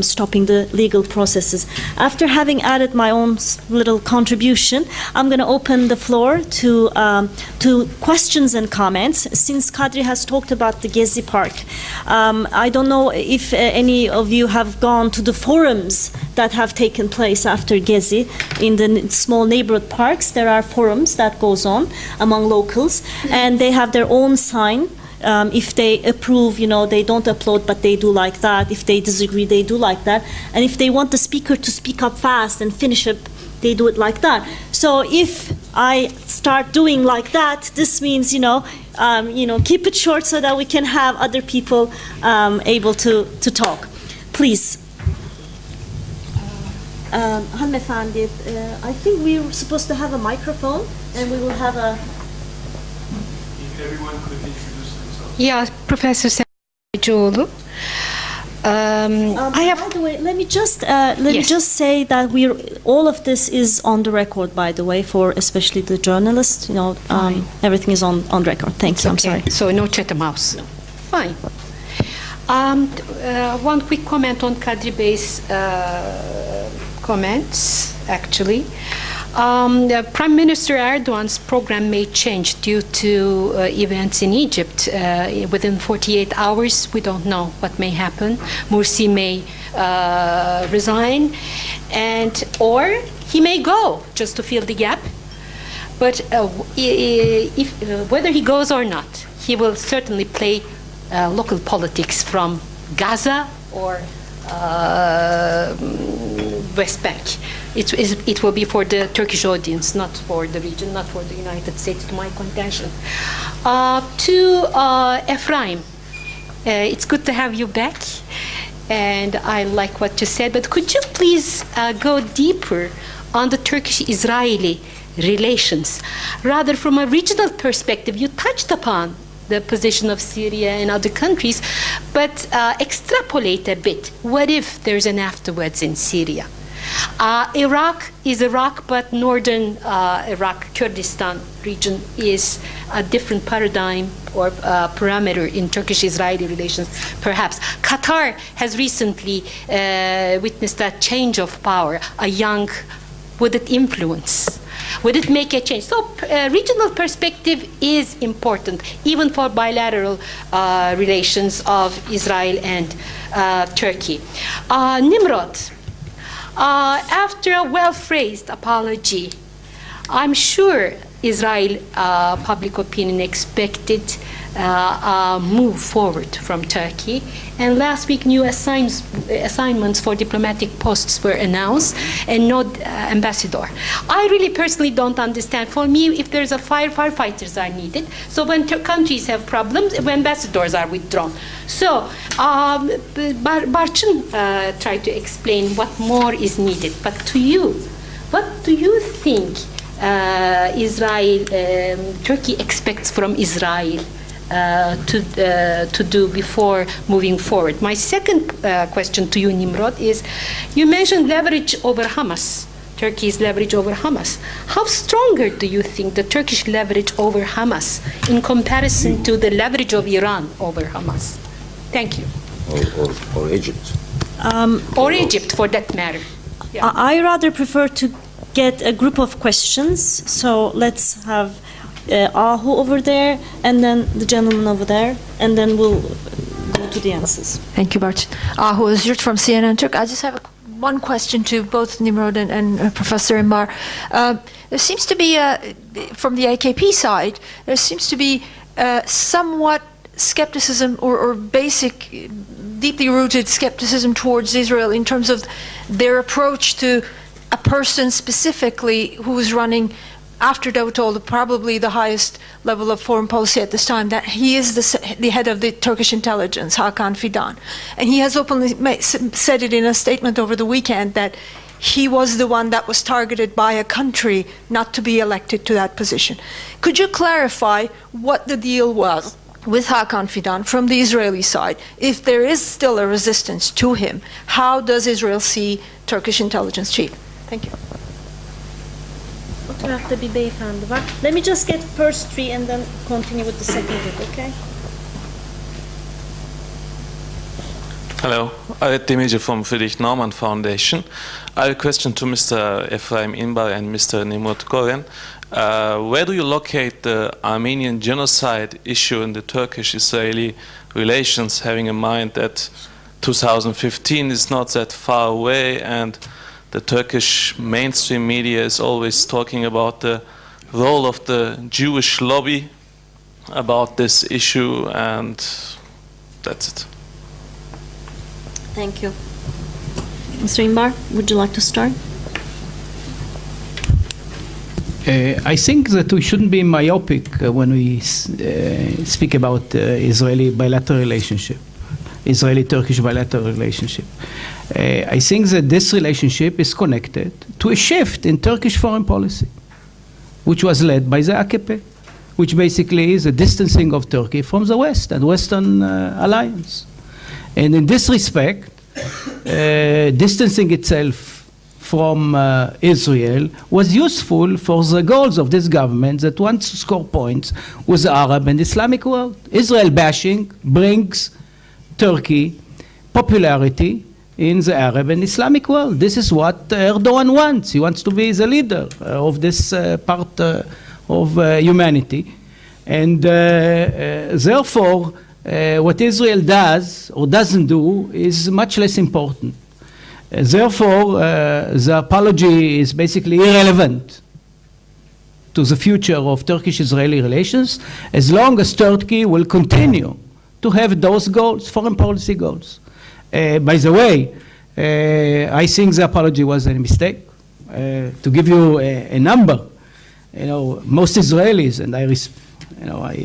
stopping the legal processes. After having added my own little contribution, I'm going to open the floor to questions and comments. Since Kadri has talked about the Gezi Park, I don't know if any of you have gone to the forums that have taken place after Gezi in the small neighborhood parks. There are forums that goes on among locals, and they have their own sign. If they approve, they don't upload, but they do like that. If they disagree, they do like that. And if they want the speaker to speak up fast and finish up, they do it like that. So if I start doing like that, this means, keep it short so that we can have other people able to talk. Please. Hanımefendi, I think we're supposed to have a microphone, and we will have a... If everyone could introduce themselves. Yeah, Professor Selçuklu. I have. By the way, let me just say that all of this is on the record. By the way, for especially the journalists, everything is on record. Thank you. I'm sorry. So no chatter mouse. No. Fine. One quick comment on Kadri Bey's comments. Actually. Prime Minister Erdogan's program may change due to events in Egypt. Within 48 hours, we don't know what may happen. Morsi may resign, or he may go just to fill the gap. But whether he goes or not, he will certainly play local politics from Gaza or West Bank. It will be for the Turkish audience, not for the region, not for the United States, to my contention. To Ephraim, it's good to have you back, and I like what you said, but could you please go deeper on the Turkish-Israeli relations? Rather, from a regional perspective, you touched upon the position of Syria and other countries, but extrapolate a bit. What if there's an afterwards in Syria? Iraq is Iraq, but northern Iraq, Kurdistan region is a different paradigm or parameter in Turkish-Israeli relations, perhaps. Qatar has recently witnessed that change of power. A young, would it influence? Would it make a change? So regional perspective is important, even for bilateral relations of Israel and Turkey. Nimrod. After a well-phrased apology, I'm sure Israel public opinion expected move forward from Turkey. And last week, new assignments for diplomatic posts were announced, and no ambassador. I really personally don't understand. For me, if there's a fire, firefighters are needed. So when countries have problems, ambassadors are withdrawn. So Barçın tried to explain what more is needed. But to you, what do you think Turkey expects from Israel to do before moving forward? My second question to you, Nimrod, is you mentioned leverage over Hamas, Turkey's leverage over Hamas. How stronger do you think the Turkish leverage over Hamas in comparison to the leverage of Iran over Hamas? Thank you. Or Egypt. Or Egypt, for that matter. Yeah. I rather prefer to get a group of questions. So let's have Ahu over there, and then the gentleman over there, and then we'll go to the answers. Thank you, Barçın. Ahu Özgürt from CNN Turk. I just have one question to both Nimrod and Professor Imbar. There seems to be, from the AKP side, there seems to be somewhat skepticism or basic, deeply rooted skepticism towards Israel in terms of their approach to a person specifically who is running after Davutoğlu, probably the highest level of foreign policy at this time, that he is the head of the Turkish intelligence, Hakan Fidan. And he has openly said it in a statement over the weekend that he was the one that was targeted by a country not to be elected to that position. Could you clarify what the deal was with Hakan Fidan from the Israeli side, if there is still a resistance to him, how does Israel see Turkish intelligence chief? Thank you. O tarafta bir beyefendi var. Let me just get first three and then continue with the second group, okay? Hello, Aret Demirci from Friedrich Naumann Foundation. I have a question to Mr. Efraim Inbar and Mr. Nimrod Goren. Where do you locate the Armenian genocide issue in the Turkish-Israeli relations, having in mind that 2015 is not that far away and the Turkish mainstream media is always talking about the role of the Jewish lobby about this issue, and that's it. Thank you. Mr. Inbar, would you like to start? I think that we shouldn't be myopic when we speak about Israeli bilateral relationship, Israeli-Turkish bilateral relationship. I think that this relationship is connected to a shift in Turkish foreign policy, which was led by the AKP, which basically is a distancing of Turkey from the West and Western alliance. And in this respect, distancing itself from Israel was useful for the goals of this government that wants to score points with the Arab and Islamic world. Israel bashing brings Turkey popularity in the Arab and Islamic world. This is what Erdogan wants. He wants to be the leader of this part of humanity. And therefore, what Israel does or doesn't do is much less important. Therefore, the apology is basically irrelevant to the future of Turkish-Israeli relations as long as Turkey will continue to have those goals, foreign policy goals. By the way, I think the apology was a mistake. To give you a number, most Israelis, and I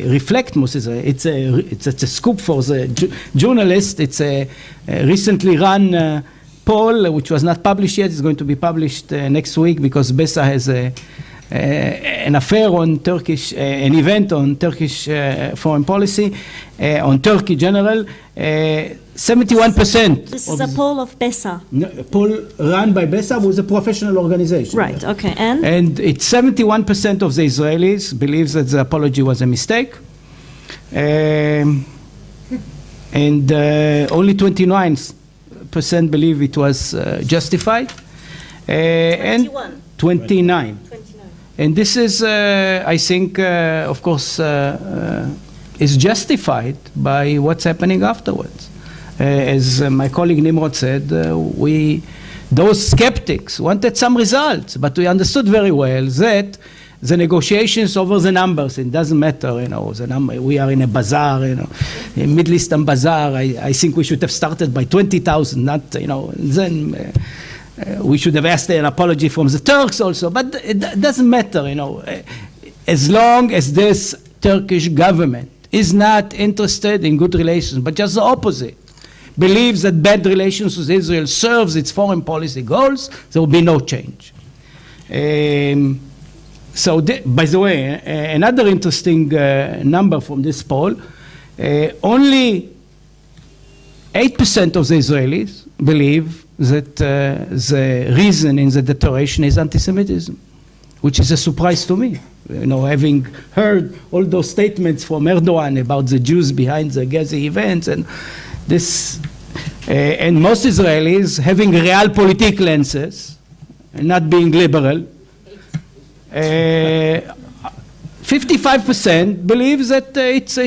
reflect most Israelis, it's a scoop for the journalist. It's a recently run poll, which was not published yet. It's going to be published next week because Besa has an affair on Turkish, an event on Turkish foreign policy, on Turkey general. 71%. This is a poll of Besa. No, a poll run by Besa was a professional organization. Right, okay, and? And it's 71% of the Israelis believes that the apology was a mistake. And only 29% believe it was justified. 29. And this is, I think, of course, is justified by what's happening afterwards. As my colleague Nimrod said, those skeptics wanted some results, but we understood very well that the negotiations over the numbers, it doesn't matter, the number, we are in a bazaar, a Middle Eastern bazaar. I think we should have started by 20,000, not, then we should have asked an apology from the Turks also, but it doesn't matter, as long as this Turkish government is not interested in good relations, but just the opposite, believes that bad relations with Israel serves its foreign policy goals, there will be no change. So, by the way, another interesting number from this poll, only 8% of the Israelis believe that the reason in the deterioration is anti-Semitism, which is a surprise to me. Having heard all those statements from Erdogan about the Jews behind the Gaza events, and this, and most Israelis having realpolitik lenses, and not being liberal. 55% believe that it's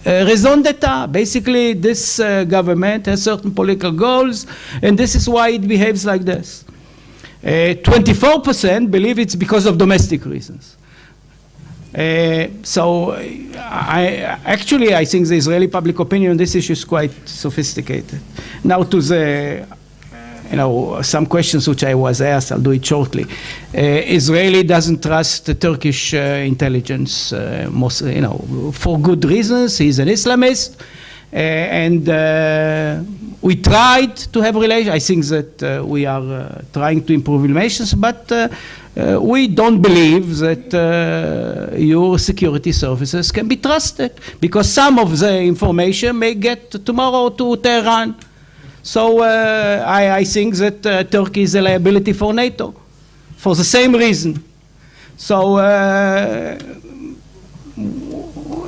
raison d'etat. Basically, this government has certain political goals, and this is why it behaves like this. 24% believe it's because of domestic reasons. So I think the Israeli public opinion on this issue is quite sophisticated. Now to the, some questions which I was asked, I'll do it shortly. Israeli doesn't trust the Turkish intelligence, for good reasons. He's an Islamist. And we tried to have relations. I think that we are trying to improve relations, but we don't believe that your security services can be trusted, because some of the information may get tomorrow to Tehran. So I think that Turkey is a liability for NATO for the same reason. So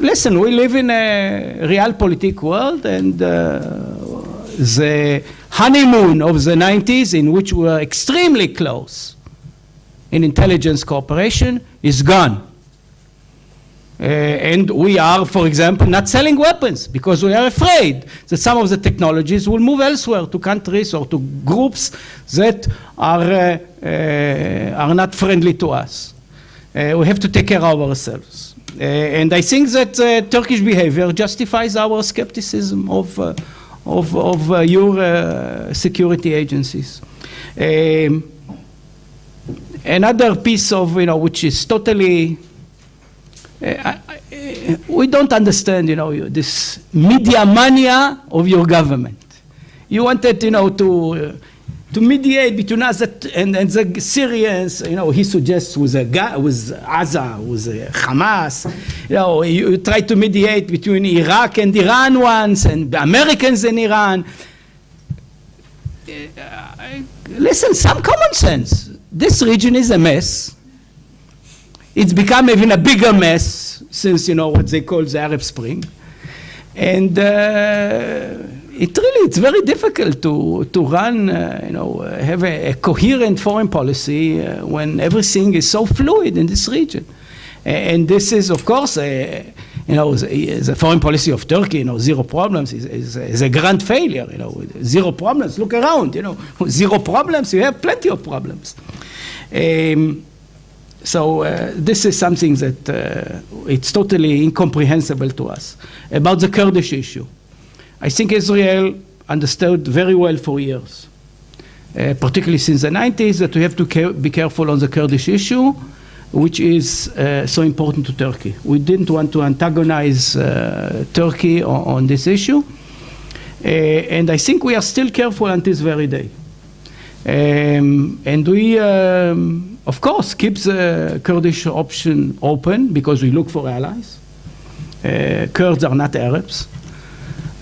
listen, we live in a realpolitik world, and the honeymoon of the 90s, in which we were extremely close in intelligence cooperation, is gone. And we are, for example, not selling weapons because we are afraid that some of the technologies will move elsewhere to countries or to groups that are not friendly to us. We have to take care of ourselves. And I think that Turkish behavior justifies our skepticism of your security agencies. Another piece of, which is totally, we don't understand, this media mania of your government. You wanted, to mediate between us and the Syrians, he suggests with Gaza, with Hamas. You try to mediate between Iraq and Iran once, and the Americans and Iran. Listen, some common sense. This region is a mess. It's become even a bigger mess since, what they call the Arab Spring. And it's very difficult to run, have a coherent foreign policy when everything is so fluid in this region. And this is, of course, the foreign policy of Turkey, zero problems is a grand failure, zero problems. Look around, zero problems, you have plenty of problems. So this is something that it's totally incomprehensible to us. About the Kurdish issue, I think Israel understood very well for years, particularly since the 90s, that we have to be careful on the Kurdish issue, which is so important to Turkey. We didn't want to antagonize Turkey on this issue, and I think we are still careful until this very day. And we, of course, keep the Kurdish option open because we look for allies. Kurds are not Arabs.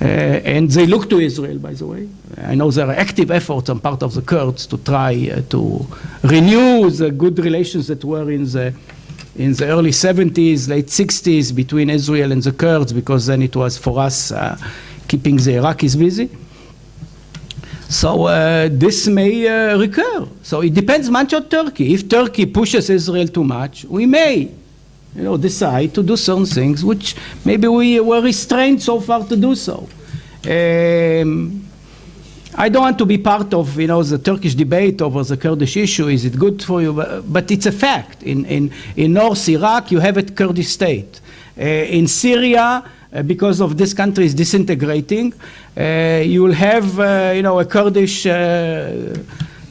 And they look to Israel, by the way. I know there are active efforts on part of the Kurds to try to renew the good relations that were in the early 70s, late 60s between Israel and the Kurds, because then it was for us keeping the Iraqis busy. So this may recur. So it depends much on Turkey. If Turkey pushes Israel too much, we may decide to do certain things which maybe we were restrained so far to do so. I don't want to be part of the Turkish debate over the Kurdish issue. Is it good for you? But it's a fact. In North Iraq, you have a Kurdish state. In Syria, because of this country is disintegrating, you will have a Kurdish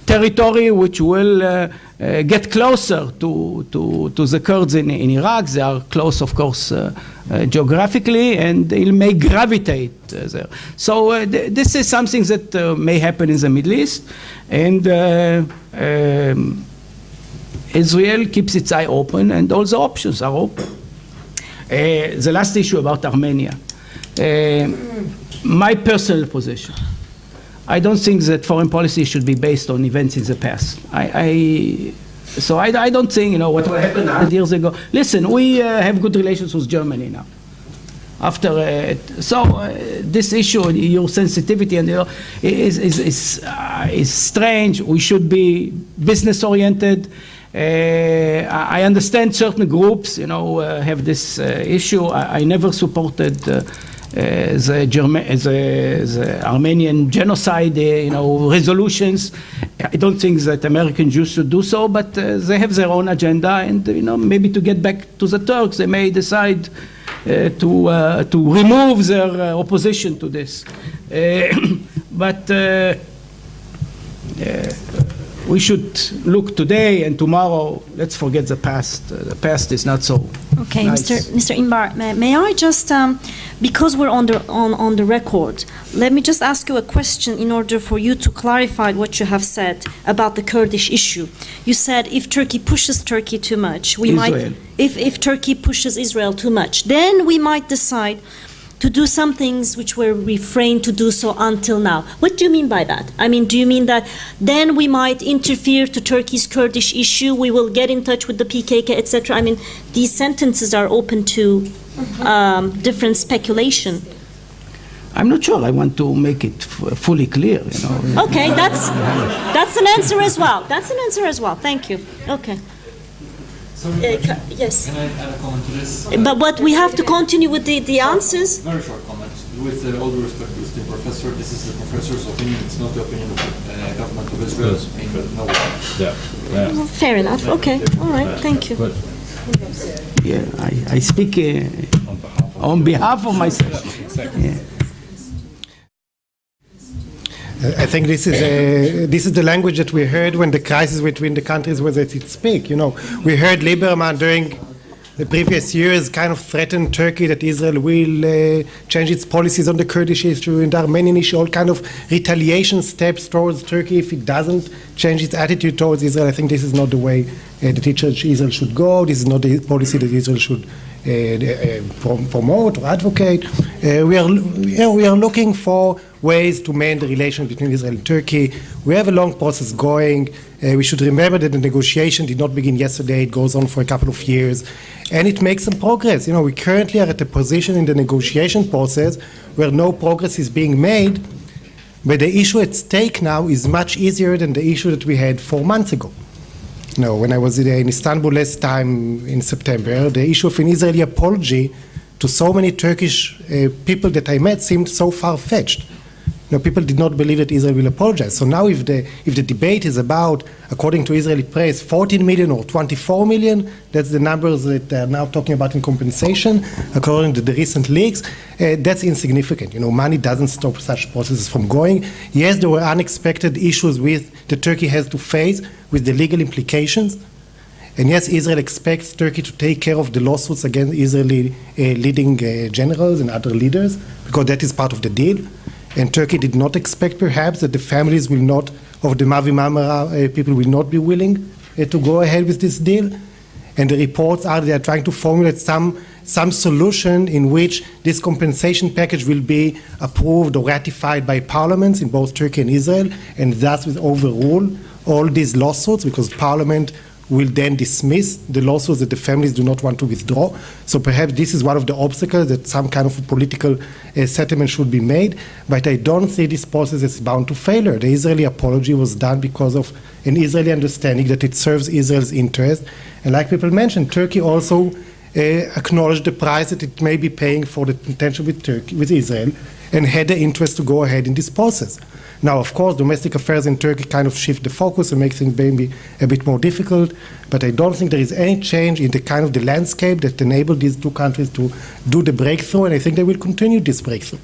territory which will get closer to the Kurds in Iraq. They are close, of course, geographically, and it may gravitate there. So this is something that may happen in the Middle East, and Israel keeps its eye open, and all the options are open. The last issue about Armenia. My personal position. I don't think that foreign policy should be based on events in the past. So I don't think, what happened 100 years ago. Listen, we have good relations with Germany now. After, this issue, your sensitivity, and is strange. We should be business-oriented. I understand certain groups, have this issue. I never supported the Armenian genocide, resolutions. I don't think that American Jews should do so, but they have their own agenda, and maybe to get back to the Turks, they may decide to remove their opposition to this. But we should look today and tomorrow. Let's forget the past. The past is not so Okay, nice. Mr. Inbar, may I just, because we're on the record, let me just ask you a question in order for you to clarify what you have said about the Kurdish issue. You said if Turkey pushes Turkey too much, we Israel. might, if Turkey pushes Israel too much, then we might decide to do some things which were refrained to do so until now. What do you mean by that? I mean, do you mean that then we might interfere to Turkey's Kurdish issue, we will get in touch with the PKK, etc.? I mean, these sentences are open to different speculation. I'm not sure. I want to make it fully clear. Okay, that's an answer as well. That's an answer as well. Thank you. Okay. Yes. Can I add a comment to this? But we have to continue with the answers. Very short comment. With all due respect to the professor, this is the professor's opinion. It's not the opinion of the government of Israel. No way. Fair enough. Okay. All right. Thank you. Yeah, I speak on behalf of myself. Yeah. I think this is the language that we heard when the crisis between the countries was at its peak. We heard Lieberman during the previous years kind of threaten Turkey that Israel will change its policies on the Kurdish issue and the Armenian issue, all kind of retaliation steps towards Turkey if it doesn't change its attitude towards Israel. I think this is not the way that Israel should go. This is not the policy that Israel should promote or advocate. We are looking for ways to mend the relations between Israel and Turkey. We have a long process going. We should remember that the negotiation did not begin yesterday. It goes on for a couple of years, and it makes some progress. We currently are at a position in the negotiation process where no progress is being made, but the issue at stake now is much easier than the issue that we had 4 months ago. When I was in Istanbul last time in September, the issue of an Israeli apology to so many Turkish people that I met seemed so far-fetched. People did not believe that Israel will apologize. So now if the debate is about, according to Israeli press, 14 million or 24 million, that's the numbers that they are now talking about in compensation, according to the recent leaks, that's insignificant. Money doesn't stop such processes from going. Yes, there were unexpected issues that Turkey has to face with the legal implications. And yes, Israel expects Turkey to take care of the lawsuits against Israeli leading generals and other leaders, because that is part of the deal. And Turkey did not expect, perhaps, that the families of the Mavi Marmara people will not be willing to go ahead with this deal. And the reports are they are trying to formulate some solution in which this compensation package will be approved or ratified by parliaments in both Turkey and Israel, and thus will overrule all these lawsuits, because Parliament will then dismiss the lawsuits that the families do not want to withdraw. So perhaps this is one of the obstacles, that some kind of a political settlement should be made. But I don't see this process as bound to failure. The Israeli apology was done because of an Israeli understanding that it serves Israel's interest. And like people mentioned, Turkey also acknowledged the price that it may be paying for the tension with Israel, and had the interest to go ahead in this process. Now, of course, domestic affairs in Turkey kind of shift the focus and make things maybe a bit more difficult, but I don't think there is any change in the kind of the landscape that enabled these two countries to do the breakthrough, and I think they will continue this breakthrough.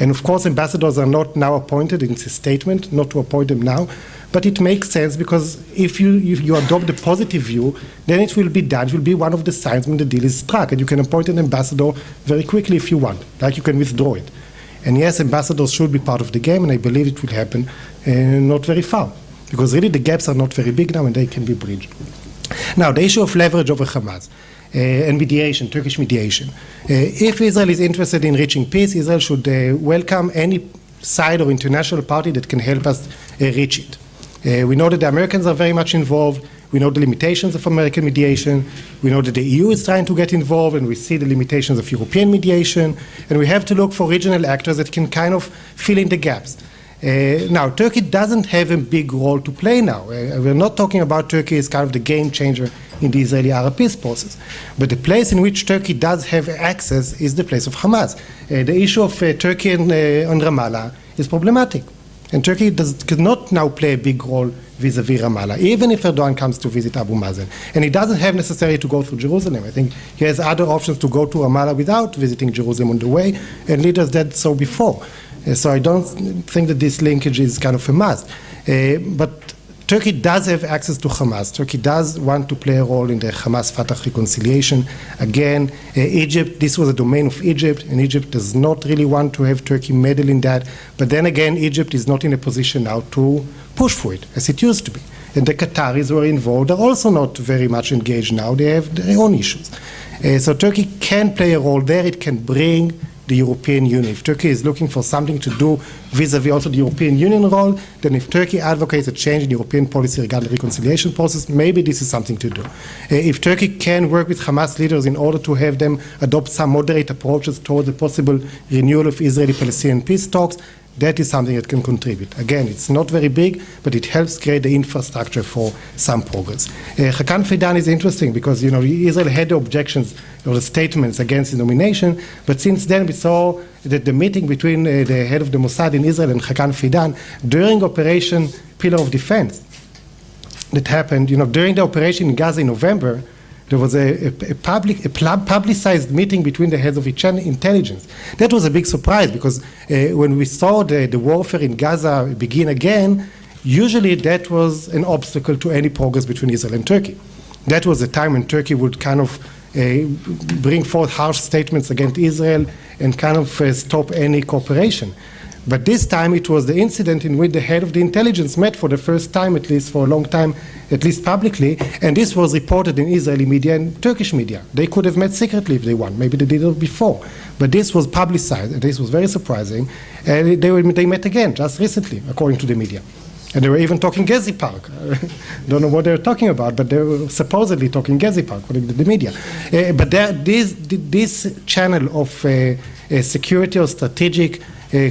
And of course, ambassadors are not now appointed. It's a statement not to appoint them now, but it makes sense, because if you adopt the positive view, then it will be done. It will be one of the signs when the deal is struck, and you can appoint an ambassador very quickly if you want, like you can withdraw it. And yes, ambassadors should be part of the game, and I believe it will happen not very far, because really the gaps are not very big now, and they can be bridged. Now, the issue of leverage over Hamas and mediation, Turkish mediation. If Israel is interested in reaching peace, Israel should welcome any side or international party that can help us reach it. We know that the Americans are very much involved. We know the limitations of American mediation. We know that the EU is trying to get involved, and we see the limitations of European mediation. And we have to look for regional actors that can kind of fill in the gaps. Now, Turkey doesn't have a big role to play now. We're not talking about Turkey as kind of the game changer in the Israeli-Arab peace process. But the place in which Turkey does have access is the place of Hamas. The issue of Turkey and Ramallah is problematic. And Turkey cannot now play a big role vis-a-vis Ramallah, even if Erdogan comes to visit Abu Mazen. And he doesn't have necessarily to go through Jerusalem. I think he has other options to go to Ramallah without visiting Jerusalem on the way, and leaders did so before. So I don't think that this linkage is kind of a must. But Turkey does have access to Hamas. Turkey does want to play a role in the Hamas-Fatah reconciliation. Again, Egypt, this was a domain of Egypt, and Egypt does not really want to have Turkey meddle in that. But then again, Egypt is not in a position now to push for it, as it used to be. And the Qataris who are involved are also not very much engaged now. They have their own issues. So Turkey can play a role there. It can bring the European Union. If Turkey is looking for something to do vis-a-vis also the European Union role, then if Turkey advocates a change in European policy regarding the reconciliation process, maybe this is something to do. If Turkey can work with Hamas leaders in order to have them adopt some moderate approaches towards the possible renewal of Israeli-Palestinian peace talks, that is something that can contribute. Again, it's not very big, but it helps create the infrastructure for some progress. Hakan Fidan is interesting because, Israel had the objections or the statements against the nomination, but since then we saw that the meeting between the head of the Mossad in Israel and Hakan Fidan during Operation Pillar of Defense that happened, during the operation in Gaza in November, there was a publicized meeting between the heads of each intelligence. That was a big surprise because when we saw the warfare in Gaza begin again, usually that was an obstacle to any progress between Israel and Turkey. That was the time when Turkey would kind of bring forth harsh statements against Israel and kind of stop any cooperation. But this time it was the incident in which the head of the intelligence met for the first time, at least for a long time, at least publicly, and this was reported in Israeli media and Turkish media. They could have met secretly if they want. Maybe they did it before. But this was publicized, and this was very surprising. And they met again just recently, according to the media. And they were even talking Gezi Park. Don't know what they were talking about, but they were supposedly talking Gezi Park, according to the media. But this channel of security or strategic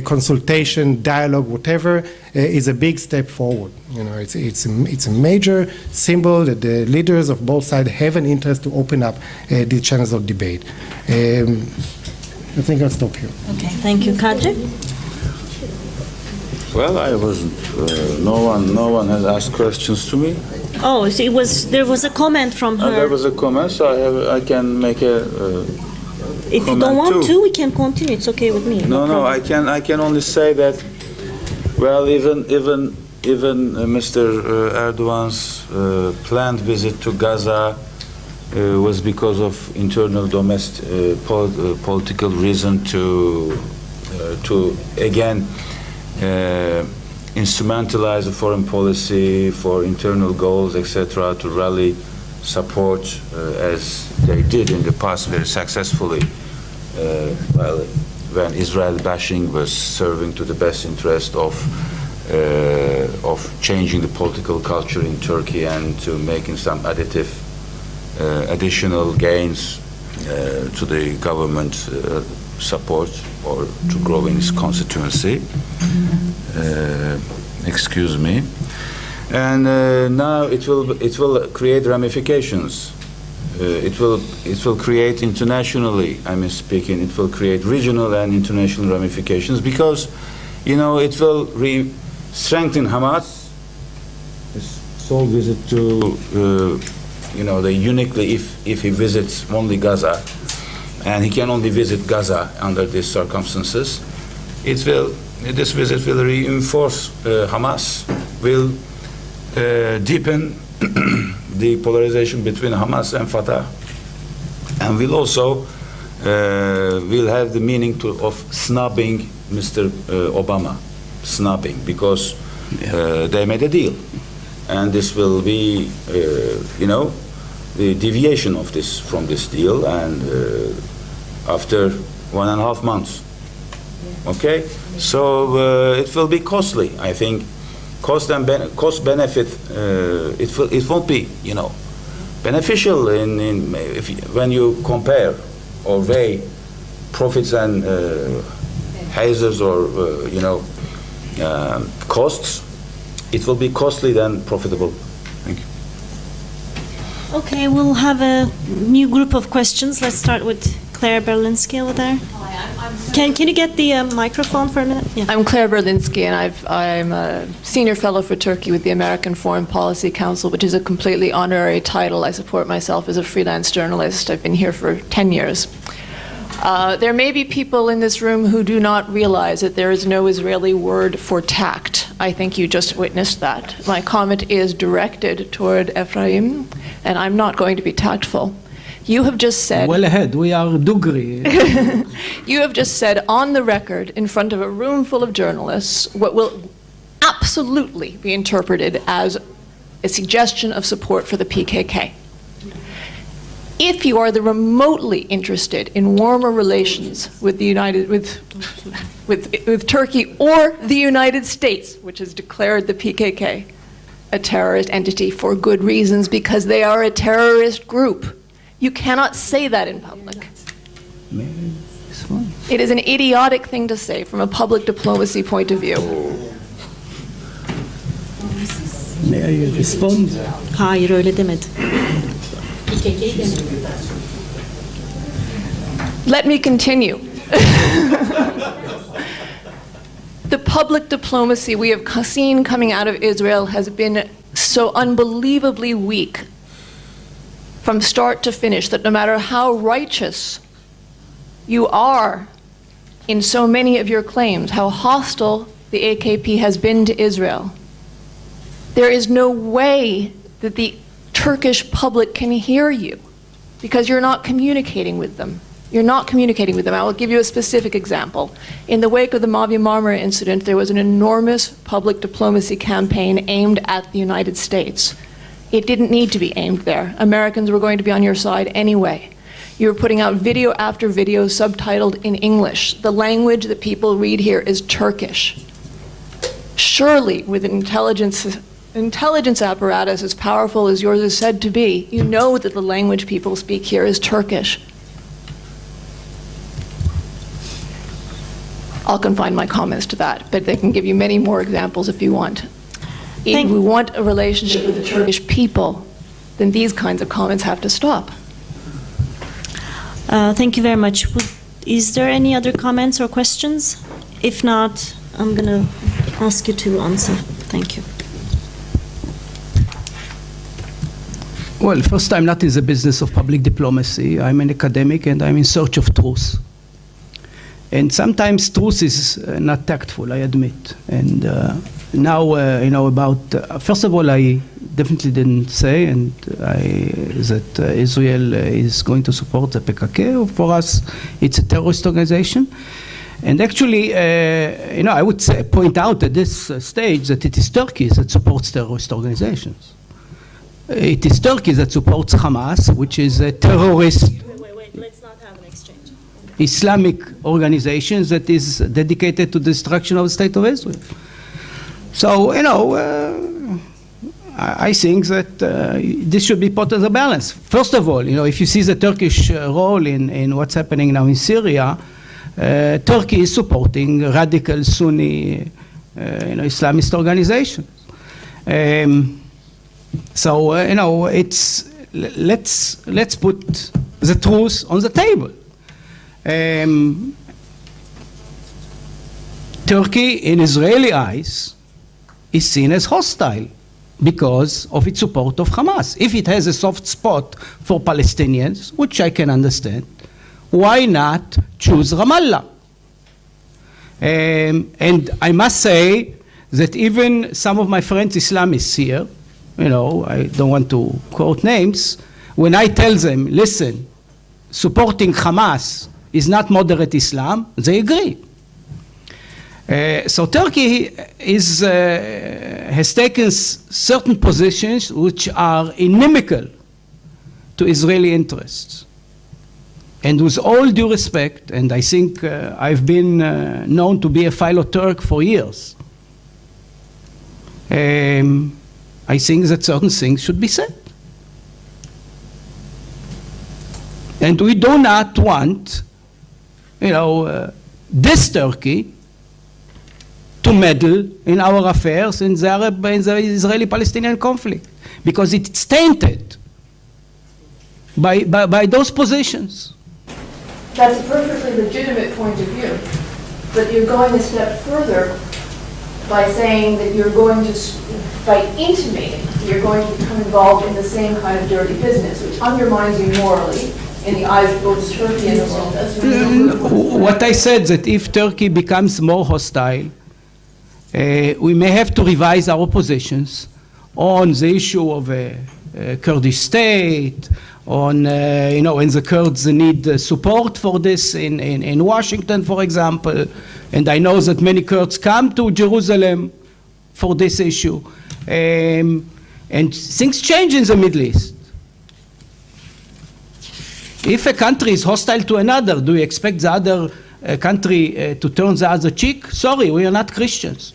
consultation, dialogue, whatever, is a big step forward. It's a major symbol that the leaders of both sides have an interest to open up these channels of debate. I think I'll stop here. Okay, thank you. Kadri? Well, I wasn't. No one has asked questions to me. Oh, so there was a comment from her. There was a comment, so I can make a. If you don't want to, we can continue. It's okay with me. No, I can only say that. Well, even Mr. Erdogan's planned visit to Gaza was because of internal domestic political reason to again instrumentalize the foreign policy for internal goals, etc., to rally support as they did in the past very successfully. When Israel bashing was serving to the best interest of changing the political culture in Turkey and to making some additional gains to the government support or to grow in its constituency. Excuse me. And now it will create ramifications. It will create internationally. Speaking. It will create regional and international ramifications because, it will strengthen Hamas. His sole visit to, the uniquely if he visits only Gaza, and he can only visit Gaza under these circumstances. This visit will reinforce Hamas. Will deepen the polarization between Hamas and Fatah, and will also will have the meaning of snubbing Mr. Obama, because they made a deal, and this will be the deviation of from this deal, and after 1.5 months. Okay, so it will be costly, I think. Cost benefit. It won't be beneficial when you compare or weigh profits and hazards or costs. It will be costly than profitable. Thank you. Okay, we'll have a new group of questions. Let's start with Claire Berlinski over there. Can you get the microphone for a minute? Yeah. I'm Claire Berlinski, and I'm a senior fellow for Turkey with the American Foreign Policy Council, which is a completely honorary title. I support myself as a freelance journalist. I've been here for 10 years. There may be people in this room who do not realize that there is no Israeli word for tact. I think you just witnessed that. My comment is directed toward Ephraim, and I'm not going to be tactful. You have just said... Well ahead, we are Dugri. You have just said on the record in front of a room full of journalists what will absolutely be interpreted as a suggestion of support for the PKK. If you are the remotely interested in warmer relations with the with Turkey or the United States, which has declared the PKK a terrorist entity for good reasons because they are a terrorist group, you cannot say that in public. It is an idiotic thing to say from a public diplomacy point of view. May I respond? Hayır, öyle demedi. Let me continue. The public diplomacy we have seen coming out of Israel has been so unbelievably weak from start to finish that no matter how righteous you are in so many of your claims, how hostile the AKP has been to Israel, there is no way that the Turkish public can hear you because you're not communicating with them. You're not communicating with them. I will give you a specific example. In the wake of the Mavi Marmara incident, there was an enormous public diplomacy campaign aimed at the United States. It didn't need to be aimed there. Americans were going to be on your side anyway. You were putting out video after video subtitled in English. The language that people read here is Turkish. Surely, with an intelligence apparatus as powerful as yours is said to be, you know that the language people speak here is Turkish. I'll confine my comments to that, but they can give you many more examples if you want. If we want a relationship with the Turkish people, then these kinds of comments have to stop. Thank you very much. Is there any other comments or questions? If not, I'm going to ask you to answer. Thank you. Well, first, I'm not in the business of public diplomacy. I'm an academic and I'm in search of truth. And sometimes truth is not tactful, I admit. And now, first of all, I definitely didn't say that Israel is going to support the PKK. For us, it's a terrorist organization. And actually, I would point out at this stage that it is Turkey that supports terrorist organizations. It is Turkey that supports Hamas, which is a terrorist Let's not have an exchange. Islamic organization that is dedicated to the destruction of the state of Israel. So, I think that this should be put as a balance. First of all, if you see the Turkish role in what's happening now in Syria, Turkey is supporting radical Sunni, Islamist organizations. So, let's put the truth on the table. Turkey, in Israeli eyes, is seen as hostile because of its support of Hamas. If it has a soft spot for Palestinians, which I can understand, why not choose Ramallah? And I must say that even some of my friends Islamists here, I don't want to quote names, when I tell them, listen, supporting Hamas is not moderate Islam, they agree. So Turkey has taken certain positions which are inimical to Israeli interests. And with all due respect, and I think I've been known to be a philo-Turk for years, I think that certain things should be said. And we do not want, this Turkey to meddle in our affairs in the Israeli-Palestinian conflict, because it's tainted by those positions. That's a perfectly legitimate point of view, but you're going a step further by saying that you're going to, by intimating you're going to become involved in the same kind of dirty business, which undermines you morally in the eyes of both Turkey and the world. What I said, that if Turkey becomes more hostile, we may have to revise our positions on the issue of a Kurdish state, on when the Kurds need support for this in Washington, for example. And I know that many Kurds come to Jerusalem for this issue. And things change in the Middle East. If a country is hostile to another, do you expect the other country to turn the other cheek? Sorry, we are not Christians.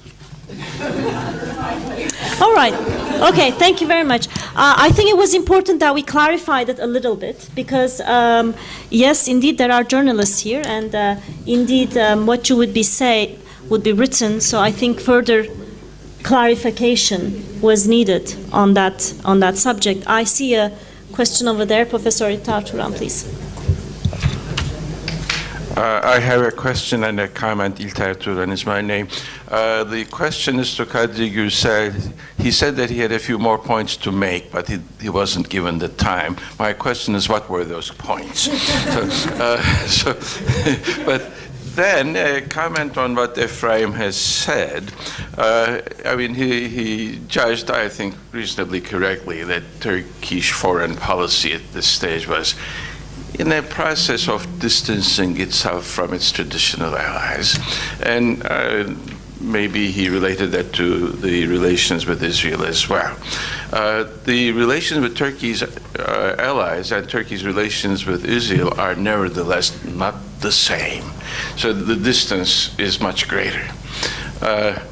All right. Okay, thank you very much. I think it was important that we clarified it a little bit because, yes, indeed, there are journalists here, and indeed, what you would be say would be written. So I think further clarification was needed on that subject. I see a question over there, Professor Tarturan, please. I have a question and a comment. İlter Turan is my name. The question is to Kadri Gürsel. He said that he had a few more points to make, but he wasn't given the time. My question is, what were those points? But then a comment on what Ephraim has said. I mean, he judged, I think, reasonably correctly that Turkish foreign policy at this stage was in a process of distancing itself from its traditional allies. And maybe he related that to the relations with Israel as well. The relations with Turkey's allies and Turkey's relations with Israel are nevertheless not the same. So the distance is much greater.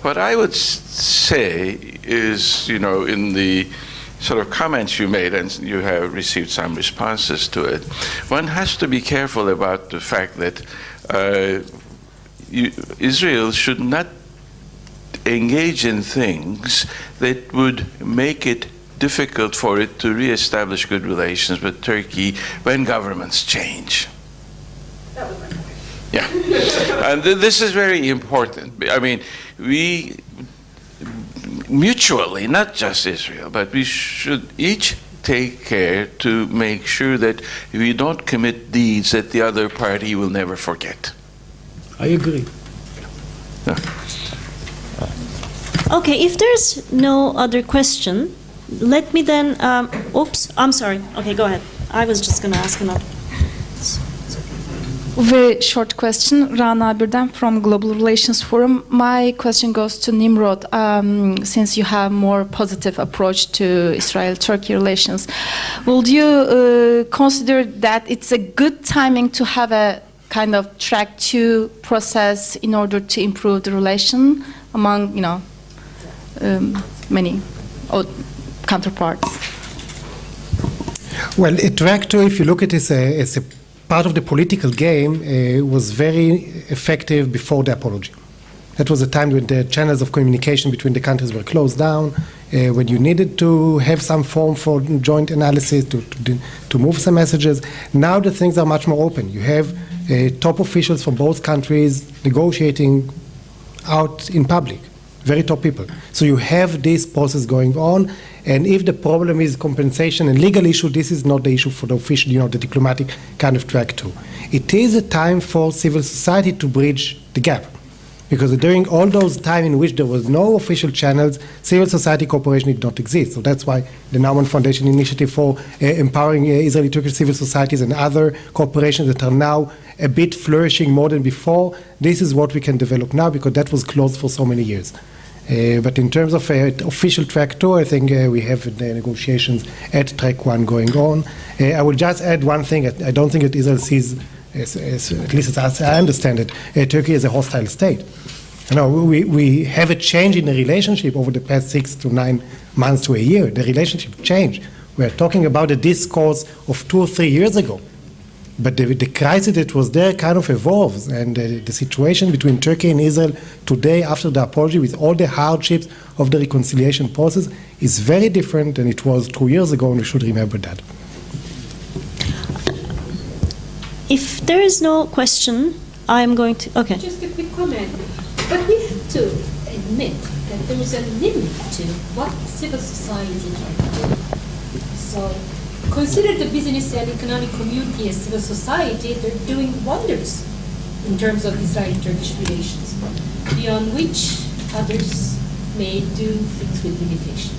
What I would say is, in the sort of comments you made, and you have received some responses to it, one has to be careful about the fact that Israel should not engage in things that would make it difficult for it to reestablish good relations with Turkey when governments change. That was my point. Yeah. And this is very important. I mean, we mutually, not just Israel, but we should each take care to make sure that we don't commit deeds that the other party will never forget. I agree. Yeah. Okay, if there's no other question, let me then, oops, I'm sorry. Okay, go ahead. I was just going to ask another. Very short question, Rana Birden from Global Relations Forum. My question goes to Nimrod. Since you have more positive approach to Israel-Turkey relations, would you consider that it's a good timing to have a kind of track 2 process in order to improve the relation among, many counterparts? Well, track 2, if you look at it as a part of the political game, was very effective before the apology. That was a time when the channels of communication between the countries were closed down, when you needed to have some form for joint analysis, to move some messages. Now the things are much more open. You have top officials from both countries negotiating out in public, very top people. So you have this process going on, and if the problem is compensation and legal issue, this is not the issue for the official, the diplomatic kind of track 2. It is a time for civil society to bridge the gap. Because during all those time in which there was no official channels, civil society cooperation did not exist. So that's why the Naumann Foundation initiative for empowering Israeli-Turkish civil societies and other corporations that are now a bit flourishing more than before, this is what we can develop now because that was closed for so many years. But in terms of official track 2, I think we have the negotiations at track 1 going on. I will just add one thing. I don't think that Israel sees, at least as I understand it, Turkey is a hostile state. We have a change in the relationship over the past 6 to 9 months to a year. The relationship changed. We are talking about a discourse of 2 or 3 years ago. But the crisis that was there kind of evolves, and the situation between Turkey and Israel today after the apology with all the hardships of the reconciliation process is very different than it was 2 years ago, and we should remember that. If there is no question, I'm going to, okay. Just a quick comment. But we have to admit that there is a limit to what civil society can do. So consider the business and economic community as civil society, they're doing wonders in terms of Israeli-Turkish relations, beyond which others may do things with limitation.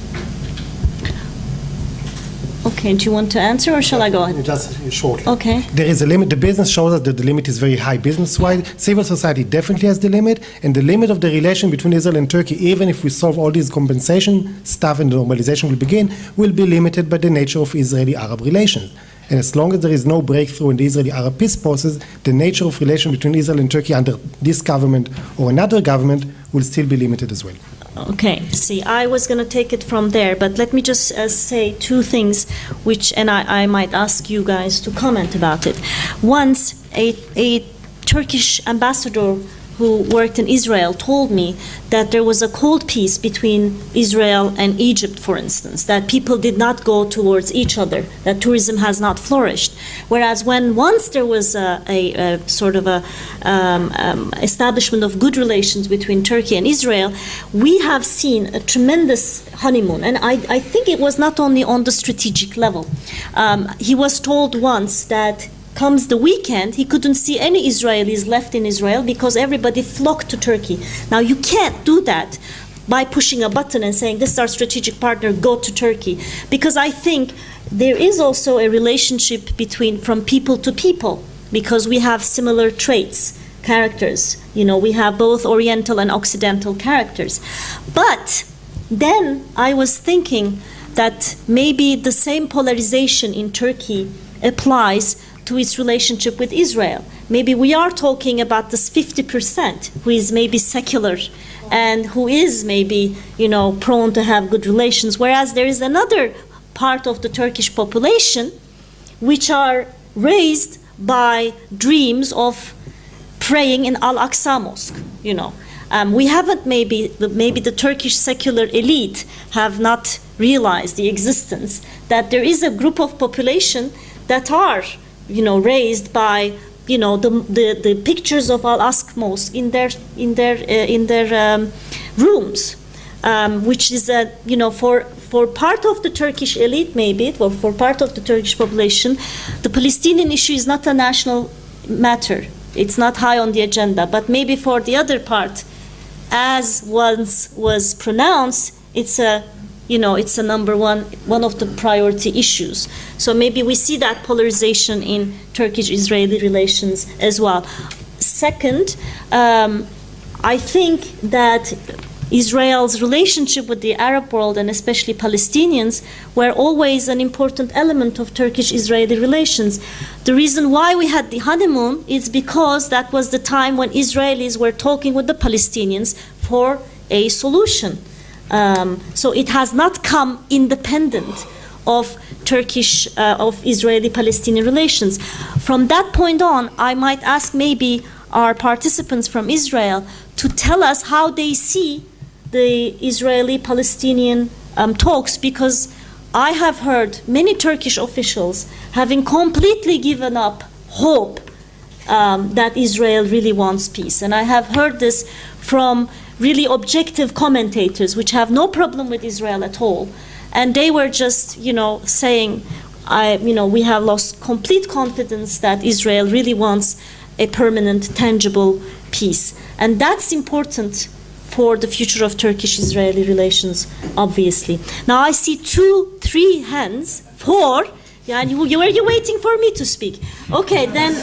Okay, do you want to answer or shall I go ahead? Just shortly. Okay. There is a limit. The business shows us that the limit is very high business-wide. Civil society definitely has the limit, and the limit of the relation between Israel and Turkey, even if we solve all these compensation stuff and the normalization will begin, will be limited by the nature of Israeli-Arab relations. And as long as there is no breakthrough in the Israeli-Arab peace process, the nature of relation between Israel and Turkey under this government or another government will still be limited as well. Okay, see, I was going to take it from there, but let me just say two things which, and I might ask you guys to comment about it. Once, a Turkish ambassador who worked in Israel told me that there was a cold peace between Israel and Egypt, for instance, that people did not go towards each other, that tourism has not flourished. Whereas when once there was a sort of a establishment of good relations between Turkey and Israel, we have seen a tremendous honeymoon. And I think it was not only on the strategic level. He was told once that comes the weekend, he couldn't see any Israelis left in Israel because everybody flocked to Turkey. Now, you can't do that by pushing a button and saying, this is our strategic partner, go to Turkey. Because I think there is also a relationship between, from people to people, because we have similar traits, characters. You know, we have both Oriental and Occidental characters. But then I was thinking that maybe the same polarization in Turkey applies to its relationship with Israel. Maybe we are talking about this 50% who is maybe secular and who is maybe, you know, prone to have good relations, whereas there is another part of the Turkish population which are raised by dreams of praying in Al-Aqsa Mosque, you know. We haven't maybe the Turkish secular elite have not realized the existence that there is a group of population that are, you know, raised by, you know, the pictures of Al-Aqsa Mosque in their rooms, which is a, you know, for part of the Turkish elite maybe, or for part of the Turkish population, the Palestinian issue is not a national matter. It's not high on the agenda. But maybe for the other part, as once was pronounced, it's a, you know, it's a number one of the priority issues. So maybe we see that polarization in Turkish-Israeli relations as well. Second, I think that Israel's relationship with the Arab world, and especially Palestinians, were always an important element of Turkish-Israeli relations. The reason why we had the honeymoon is because that was the time when Israelis were talking with the Palestinians for a solution. So it has not come independent of Israeli-Palestinian relations. From that point on, I might ask maybe our participants from Israel to tell us how they see the Israeli-Palestinian talks, because I have heard many Turkish officials having completely given up hope that Israel really wants peace. And I have heard this from really objective commentators which have no problem with Israel at all. And they were just, you know, saying, we have lost complete confidence that Israel really wants a permanent, tangible peace. And that's important for the future of Turkish-Israeli relations, obviously. Now I see 2, 3 hands, 4. Yeah, were you waiting for me to speak? Okay, then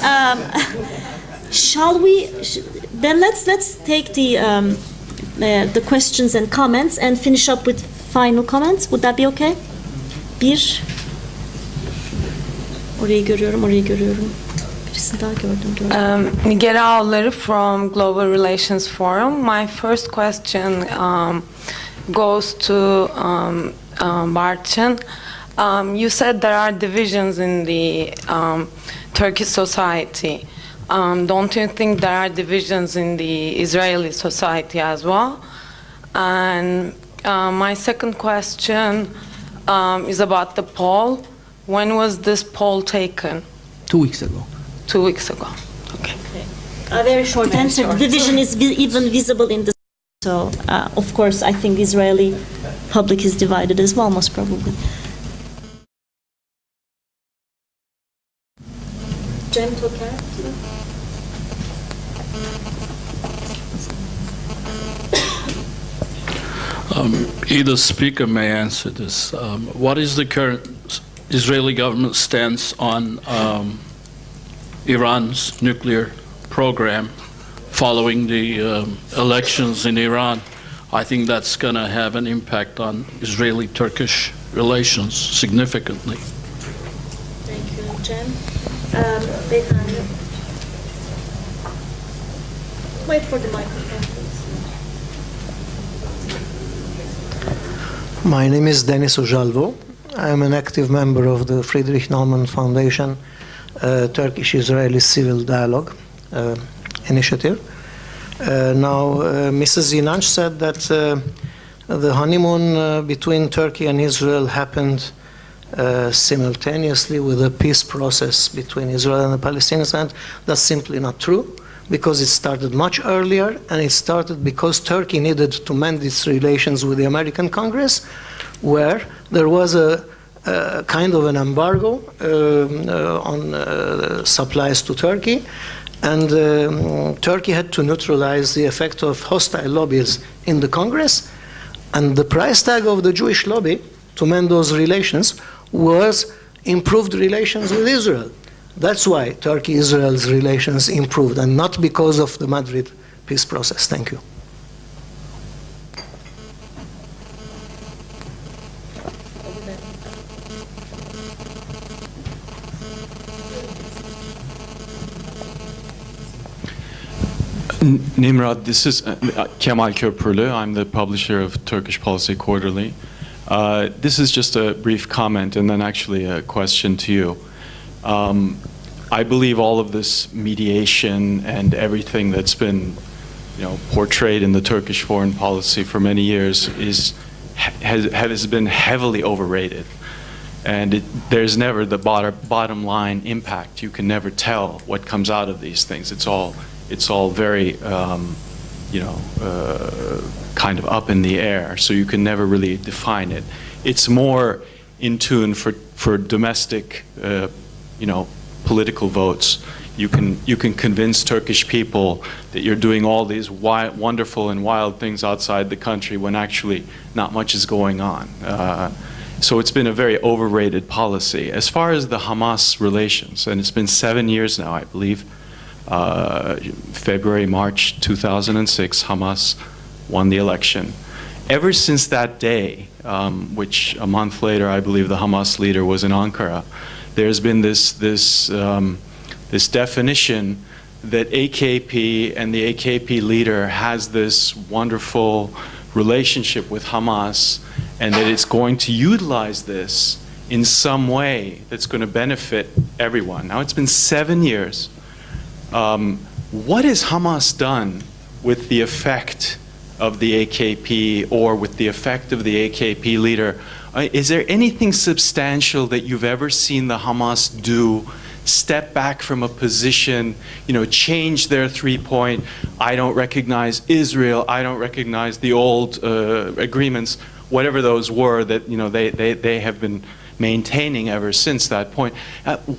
then let's take the questions and comments and finish up with final comments. Would that be okay? Orayı görüyorum. Birisini daha gördüm. Nigel Ağları from Global Relations Forum. My first question goes to Barçın. You said there are divisions in the Turkish society. Don't you think there are divisions in the Israeli society as well? And my second question is about the poll. When was this poll taken? 2 weeks ago. 2 weeks ago. Okay. A very short answer. The division is even visible in the. So, of course, I think the Israeli public is divided as well, most probably. Cem Toker. Either speaker may answer this. What is the current Israeli government stance on Iran's nuclear program following the elections in Iran? I think that's going to have an impact on Israeli-Turkish relations significantly. Thank you, Jen. Beyefendi. Wait for the microphone, please. My name is Denis Ojalvo. I am an active member of the Friedrich Naumann Foundation Turkish-Israeli Civil Dialogue initiative. Mrs. Zinanch said that the honeymoon between Turkey and Israel happened simultaneously with a peace process between Israel and the Palestinians, and that's simply not true, because it started much earlier, and it started because Turkey needed to mend its relations with the American Congress, where there was a kind of an embargo on supplies to Turkey, and Turkey had to neutralize the effect of hostile lobbies in the Congress, and the price tag of the Jewish lobby to mend those relations was improved relations with Israel. That's why Turkey-Israel's relations improved, and not because of the Madrid peace process. Thank you. Nimrod, this is Kemal Köprülü. I'm the publisher of Turkish Policy Quarterly. This is just a brief comment and then actually a question to you. I believe all of this mediation and everything that's been, portrayed in the Turkish foreign policy for many years has been heavily overrated. And there's never the bottom line impact. You can never tell what comes out of these things. It's all very, kind of up in the air, so you can never really define it. It's more in tune for domestic, political votes. You can convince Turkish people that you're doing all these wonderful and wild things outside the country when actually not much is going on. So it's been a very overrated policy. As far as the Hamas relations, and it's been 7 years now, I believe, February, March 2006, Hamas won the election. Ever since that day, which a month later, I believe the Hamas leader was in Ankara, there's been this definition that AKP and the AKP leader has this wonderful relationship with Hamas, and that it's going to utilize this in some way that's going to benefit everyone. Now, it's been 7 years. What has Hamas done with the effect of the AKP or with the effect of the AKP leader? Is there anything substantial that you've ever seen the Hamas do, step back from a position, change their 3-point, I don't recognize Israel, I don't recognize the old agreements, whatever those were that they have been maintaining ever since that point.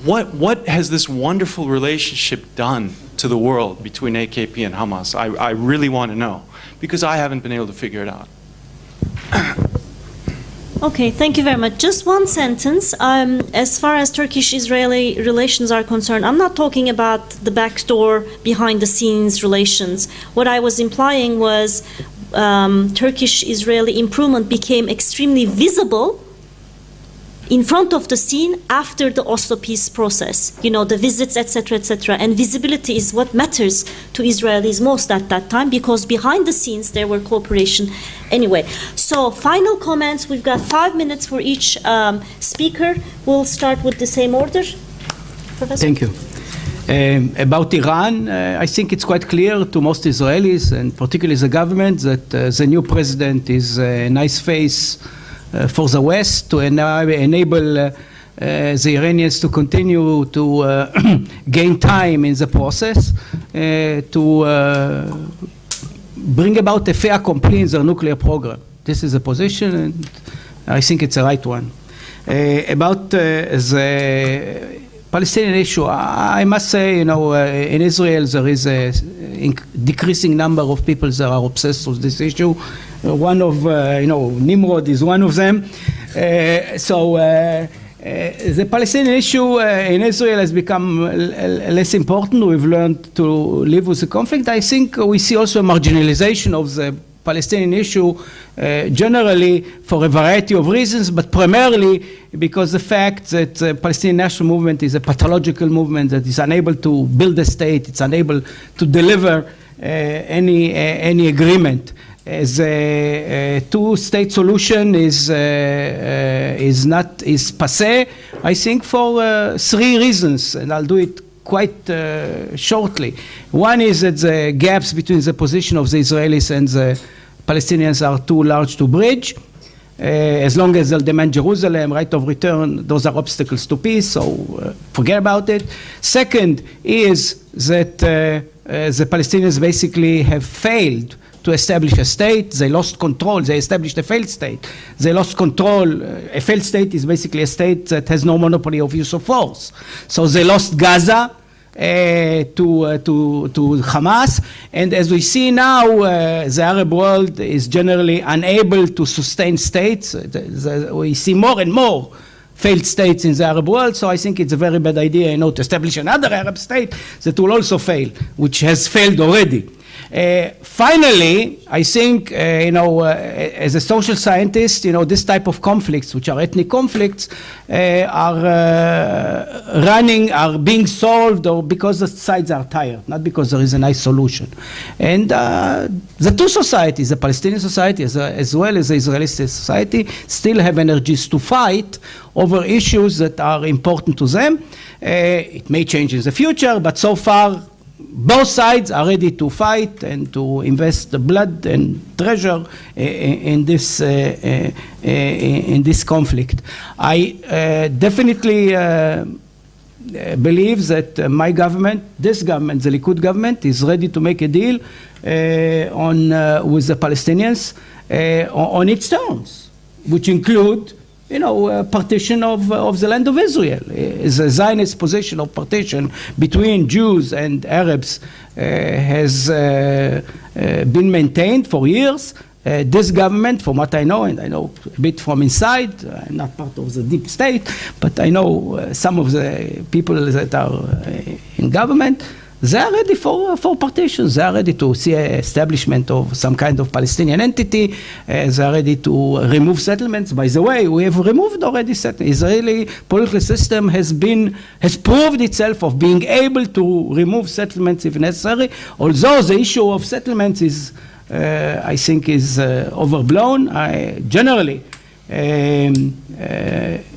What has this wonderful relationship done to the world between AKP and Hamas? I really want to know, because I haven't been able to figure it out. Okay, thank you very much. Just one sentence. As far as Turkish-Israeli relations are concerned, I'm not talking about the backdoor, behind-the-scenes relations. What I was implying was Turkish-Israeli improvement became extremely visible in front of the scene after the Oslo peace process, the visits, etc., etc. And visibility is what matters to Israelis most at that time, because behind the scenes there were cooperation anyway. So final comments, we've got 5 minutes for each speaker. We'll start with the same order. Professor? Thank you. About Iran, I think it's quite clear to most Israelis, and particularly the government, that the new president is a nice face for the West to enable the Iranians to continue to gain time in the process, to bring about a fait accompli in their nuclear program. This is a position, and I think it's the right one. About the Palestinian issue, I must say, in Israel there is a decreasing number of people that are obsessed with this issue, one of, Nimrod is one of them. The Palestinian issue in Israel has become less important. We've learned to live with the conflict. I think we see also a marginalization of the Palestinian issue generally for a variety of reasons, but primarily because the fact that the Palestinian national movement is a pathological movement that is unable to build a state, it's unable to deliver any agreement. As a two-state solution is passé, I think, for three reasons, and I'll do it quite shortly. One is that the gaps between the position of the Israelis and the Palestinians are too large to bridge. As long as they'll demand Jerusalem, right of return, those are obstacles to peace, so forget about it. Second is that the Palestinians basically have failed to establish a state. They lost control. They established a failed state. They lost control. A failed state is basically a state that has no monopoly of use of force. So they lost Gaza to Hamas. And as we see now, the Arab world is generally unable to sustain states. We see more and more failed states in the Arab world, so I think it's a very bad idea, to establish another Arab state that will also fail, which has failed already. Finally, I think, as a social scientist, this type of conflicts, which are ethnic conflicts, are being solved or because the sides are tired, not because there is a nice solution. And the two societies, the Palestinian society as well as the Israeli society, still have energies to fight over issues that are important to them. It may change in the future, but so far, both sides are ready to fight and to invest the blood and treasure in this conflict. I definitely believe that my government, this government, the Likud government, is ready to make a deal with the Palestinians on its terms, which include partition of the land of Israel. The Zionist position of partition between Jews and Arabs has been maintained for years. This government, from what I know, and I know a bit from inside, I'm not part of the deep state, but I know some of the people that are in government, they are ready for partitions. They are ready to see an establishment of some kind of Palestinian entity. They are ready to remove settlements. By the way, we have removed already settlements. Israeli political system has proved itself of being able to remove settlements if necessary. Although the issue of settlements is, I think, is overblown. Generally,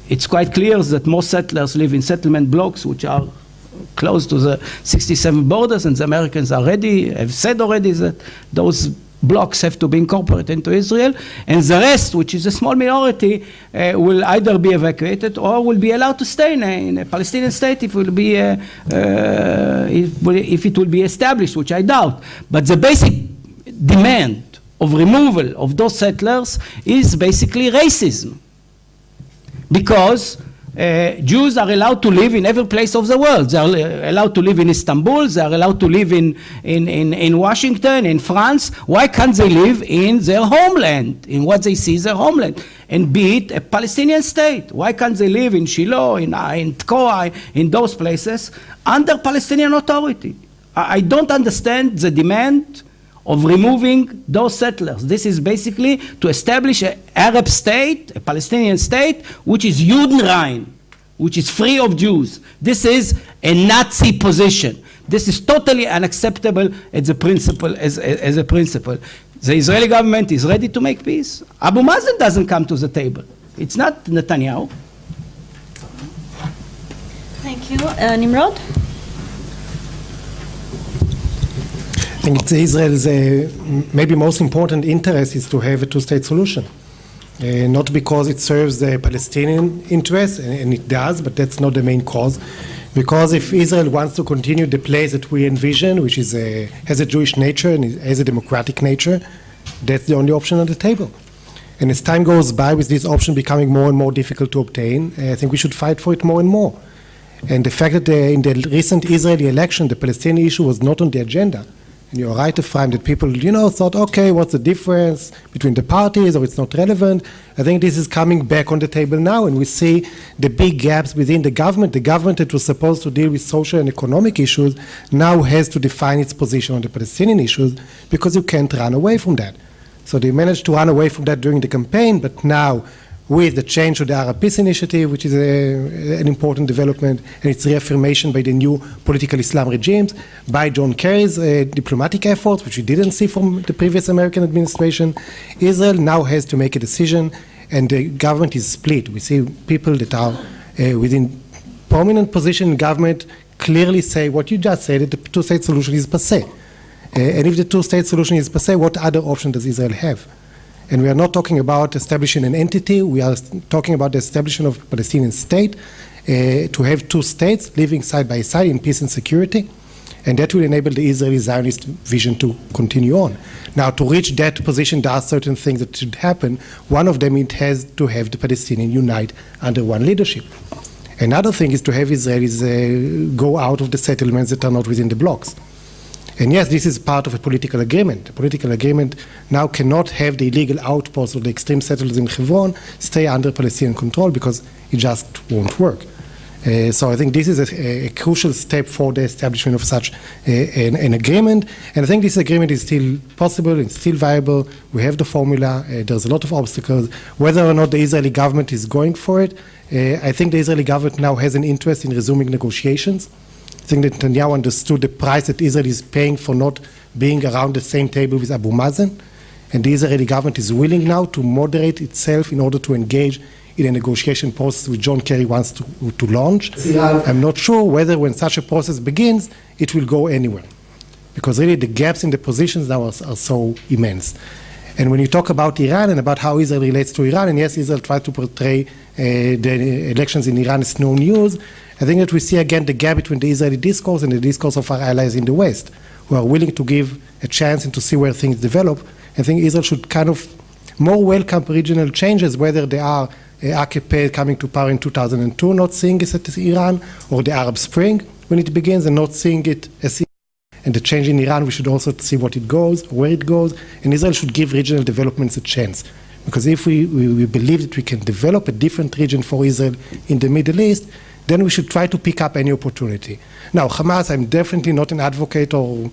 it's quite clear that most settlers live in settlement blocks, which are close to the 67 borders, and the Americans have said already that those blocks have to be incorporated into Israel, and the rest, which is a small minority, will either be evacuated or will be allowed to stay in a Palestinian state if it will be established, which I doubt. But the basic demand of removal of those settlers is basically racism, because Jews are allowed to live in every place of the world. They are allowed to live in Istanbul. They are allowed to live in Washington, in France. Why can't they live in their homeland, in what they see as their homeland, and be it a Palestinian state? Why can't they live in Shiloh, in Tkoa, in those places, under Palestinian authority? I don't understand the demand of removing those settlers. This is basically to establish an Arab state, a Palestinian state, which is Judenrein, which is free of Jews. This is a Nazi position. This is totally unacceptable as a principle. The Israeli government is ready to make peace. Abu Mazen doesn't come to the table. It's not Netanyahu. Thank you. Nimrod? I think it's Israel's maybe most important interest is to have a two-state solution. Not because it serves the Palestinian interest, and it does, but that's not the main cause. Because if Israel wants to continue the place that we envision, which is has a Jewish nature and has a democratic nature, that's the only option on the table. And as time goes by, with this option becoming more and more difficult to obtain, I think we should fight for it more and more. And the fact that in the recent Israeli election, the Palestinian issue was not on the agenda, and you're right, Ephraim, that people, thought, okay, what's the difference between the parties, or it's not relevant. I think this is coming back on the table now, and we see the big gaps within the government. The government that was supposed to deal with social and economic issues now has to define its position on the Palestinian issues, because you can't run away from that. So they managed to run away from that during the campaign, but now, with the change to the Arab Peace Initiative, which is an important development, and its reaffirmation by the new political Islam regimes, by John Kerry's diplomatic efforts, which we didn't see from the previous American administration, Israel now has to make a decision, and the government is split. We see people that are within prominent position in government clearly say what you just said, that the two-state solution is passé. And if the two-state solution is passé, what other option does Israel have? And we are not talking about establishing an entity, we are talking about the establishment of a Palestinian state, to have two states living side by side in peace and security, and that will enable the Israeli Zionist vision to continue on. Now, to reach that position, there are certain things that should happen. One of them, it has to have the Palestinians unite under one leadership. Another thing is to have Israelis go out of the settlements that are not within the blocks. And yes, this is part of a political agreement. A political agreement now cannot have the illegal outposts of the extreme settlers in Hebron stay under Palestinian control, because it just won't work. So I think this is a crucial step for the establishment of such an agreement. And I think this agreement is still possible, it's still viable. We have the formula, there's a lot of obstacles. Whether or not the Israeli government is going for it, I think the Israeli government now has an interest in resuming negotiations. I think that Netanyahu understood the price that Israel is paying for not being around the same table with Abu Mazen, and the Israeli government is willing now to moderate itself in order to engage in a negotiation process which John Kerry wants to launch. I'm not sure whether when such a process begins, it will go anywhere, because really the gaps in the positions now are so immense. And when you talk about Iran and about how Israel relates to Iran, and yes, Israel tried to portray the elections in Iran as no news, I think that we see again the gap between the Israeli discourse and the discourse of our allies in the West, who are willing to give a chance and to see where things develop. I think Israel should kind of more welcome regional changes, whether they are AKP coming to power in 2002, not seeing it as Iran, or the Arab Spring when it begins and not seeing it as Iran. And the change in Iran, we should also see what it goes, where it goes, and Israel should give regional developments a chance. Because if we believe that we can develop a different region for Israel in the Middle East, then we should try to pick up any opportunity. Now, Hamas, I'm definitely not an advocate or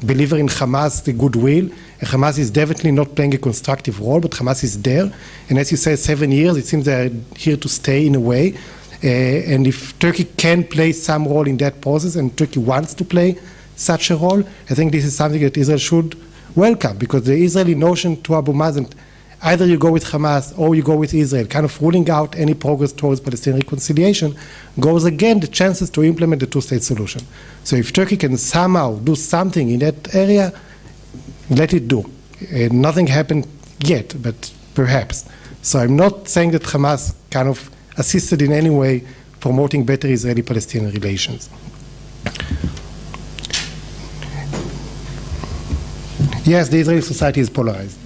believer in Hamas, the goodwill. Hamas is definitely not playing a constructive role, but Hamas is there. And as you say, 7 years, it seems they're here to stay in a way. And if Turkey can play some role in that process, and Turkey wants to play such a role, I think this is something that Israel should welcome, because the Israeli notion to Abu Mazen, either you go with Hamas or you go with Israel, kind of ruling out any progress towards Palestinian reconciliation, goes again the chances to implement the two-state solution. So if Turkey can somehow do something in that area, let it do. Nothing happened yet, but perhaps. So I'm not saying that Hamas kind of assisted in any way promoting better Israeli-Palestinian relations. Yes, the Israeli society is polarized.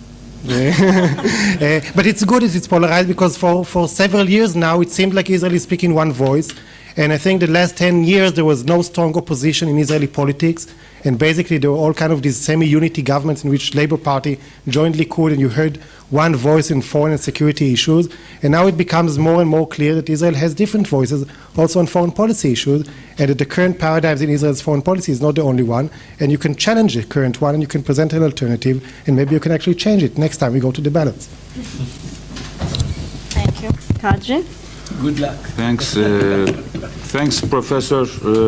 But it's good that it's polarized, because for several years now it seemed like Israel is speaking one voice, and I think the last 10 years there was no strong opposition in Israeli politics, and basically there were all kind of these semi-unity governments in which Labour Party joined Likud, and you heard one voice in foreign and security issues, and now it becomes more and more clear that Israel has different voices also on foreign policy issues, and that the current paradigms in Israel's foreign policy is not the only one, and you can challenge the current one, and you can present an alternative, and maybe you can actually change it next time we go to the ballots. Thank you. Kadri? Good luck. Thanks, thanks, Professor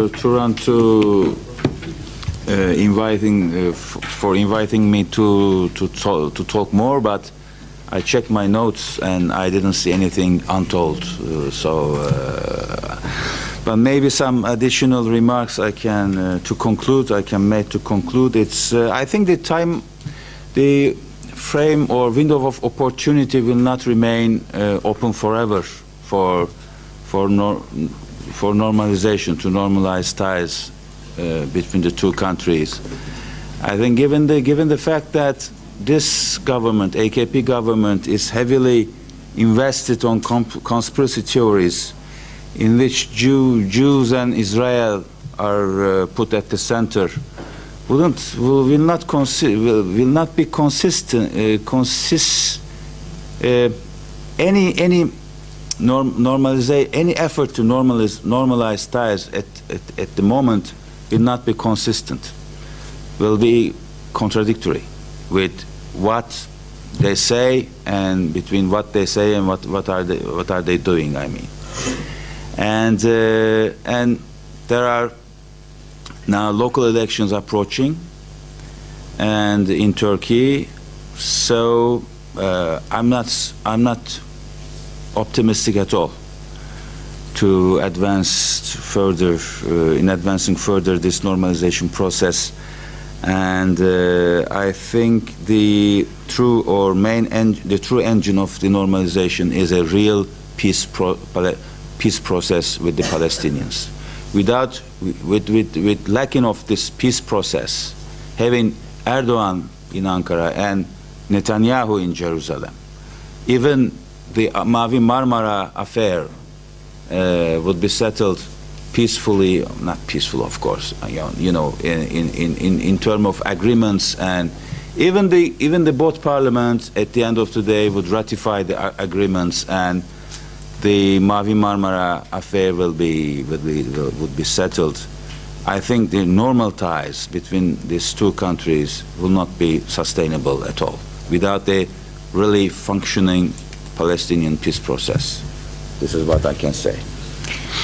Turan, to for inviting me to talk more. But I checked my notes and I didn't see anything untold. But maybe some additional remarks I can make to conclude. It's I think the frame or window of opportunity will not remain open forever for normalization, to normalize ties between the two countries. I think given the fact that this government, AKP government, is heavily invested on conspiracy theories in which Jews and Israel are put at the center, will not be consistent. Any effort to normalize ties at the moment will not be consistent. Will be contradictory with what they say and between what they say and what are they doing, I mean. And there are now local elections approaching and in Turkey, so I'm not optimistic at all to advance further in advancing further this normalization process. And I think the true engine of the normalization is a real peace process with the Palestinians. With lacking of this peace process, having Erdogan in Ankara and Netanyahu in Jerusalem, even the Mavi Marmara affair would be settled peacefully, not peaceful, of course, you know, in terms of agreements, and even the both parliaments at the end of the day would ratify the agreements, and the Mavi Marmara affair would be settled. I think the normal ties between these two countries will not be sustainable at all without a really functioning Palestinian peace process. This is what I can say.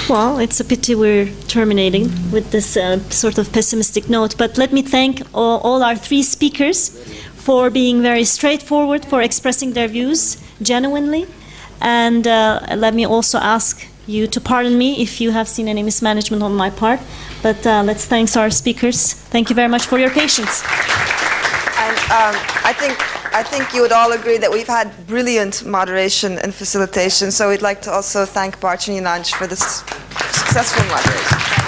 Well, it's a pity we're terminating with this sort of pessimistic note, but let me thank all our three speakers for being very straightforward, for expressing their views genuinely, and let me also ask you to pardon me if you have seen any mismanagement on my part, but let's thank our speakers. Thank you very much for your patience. And I think you would all agree that we've had brilliant moderation and facilitation, so we'd like to also thank Barçın İnanç for this successful moderation.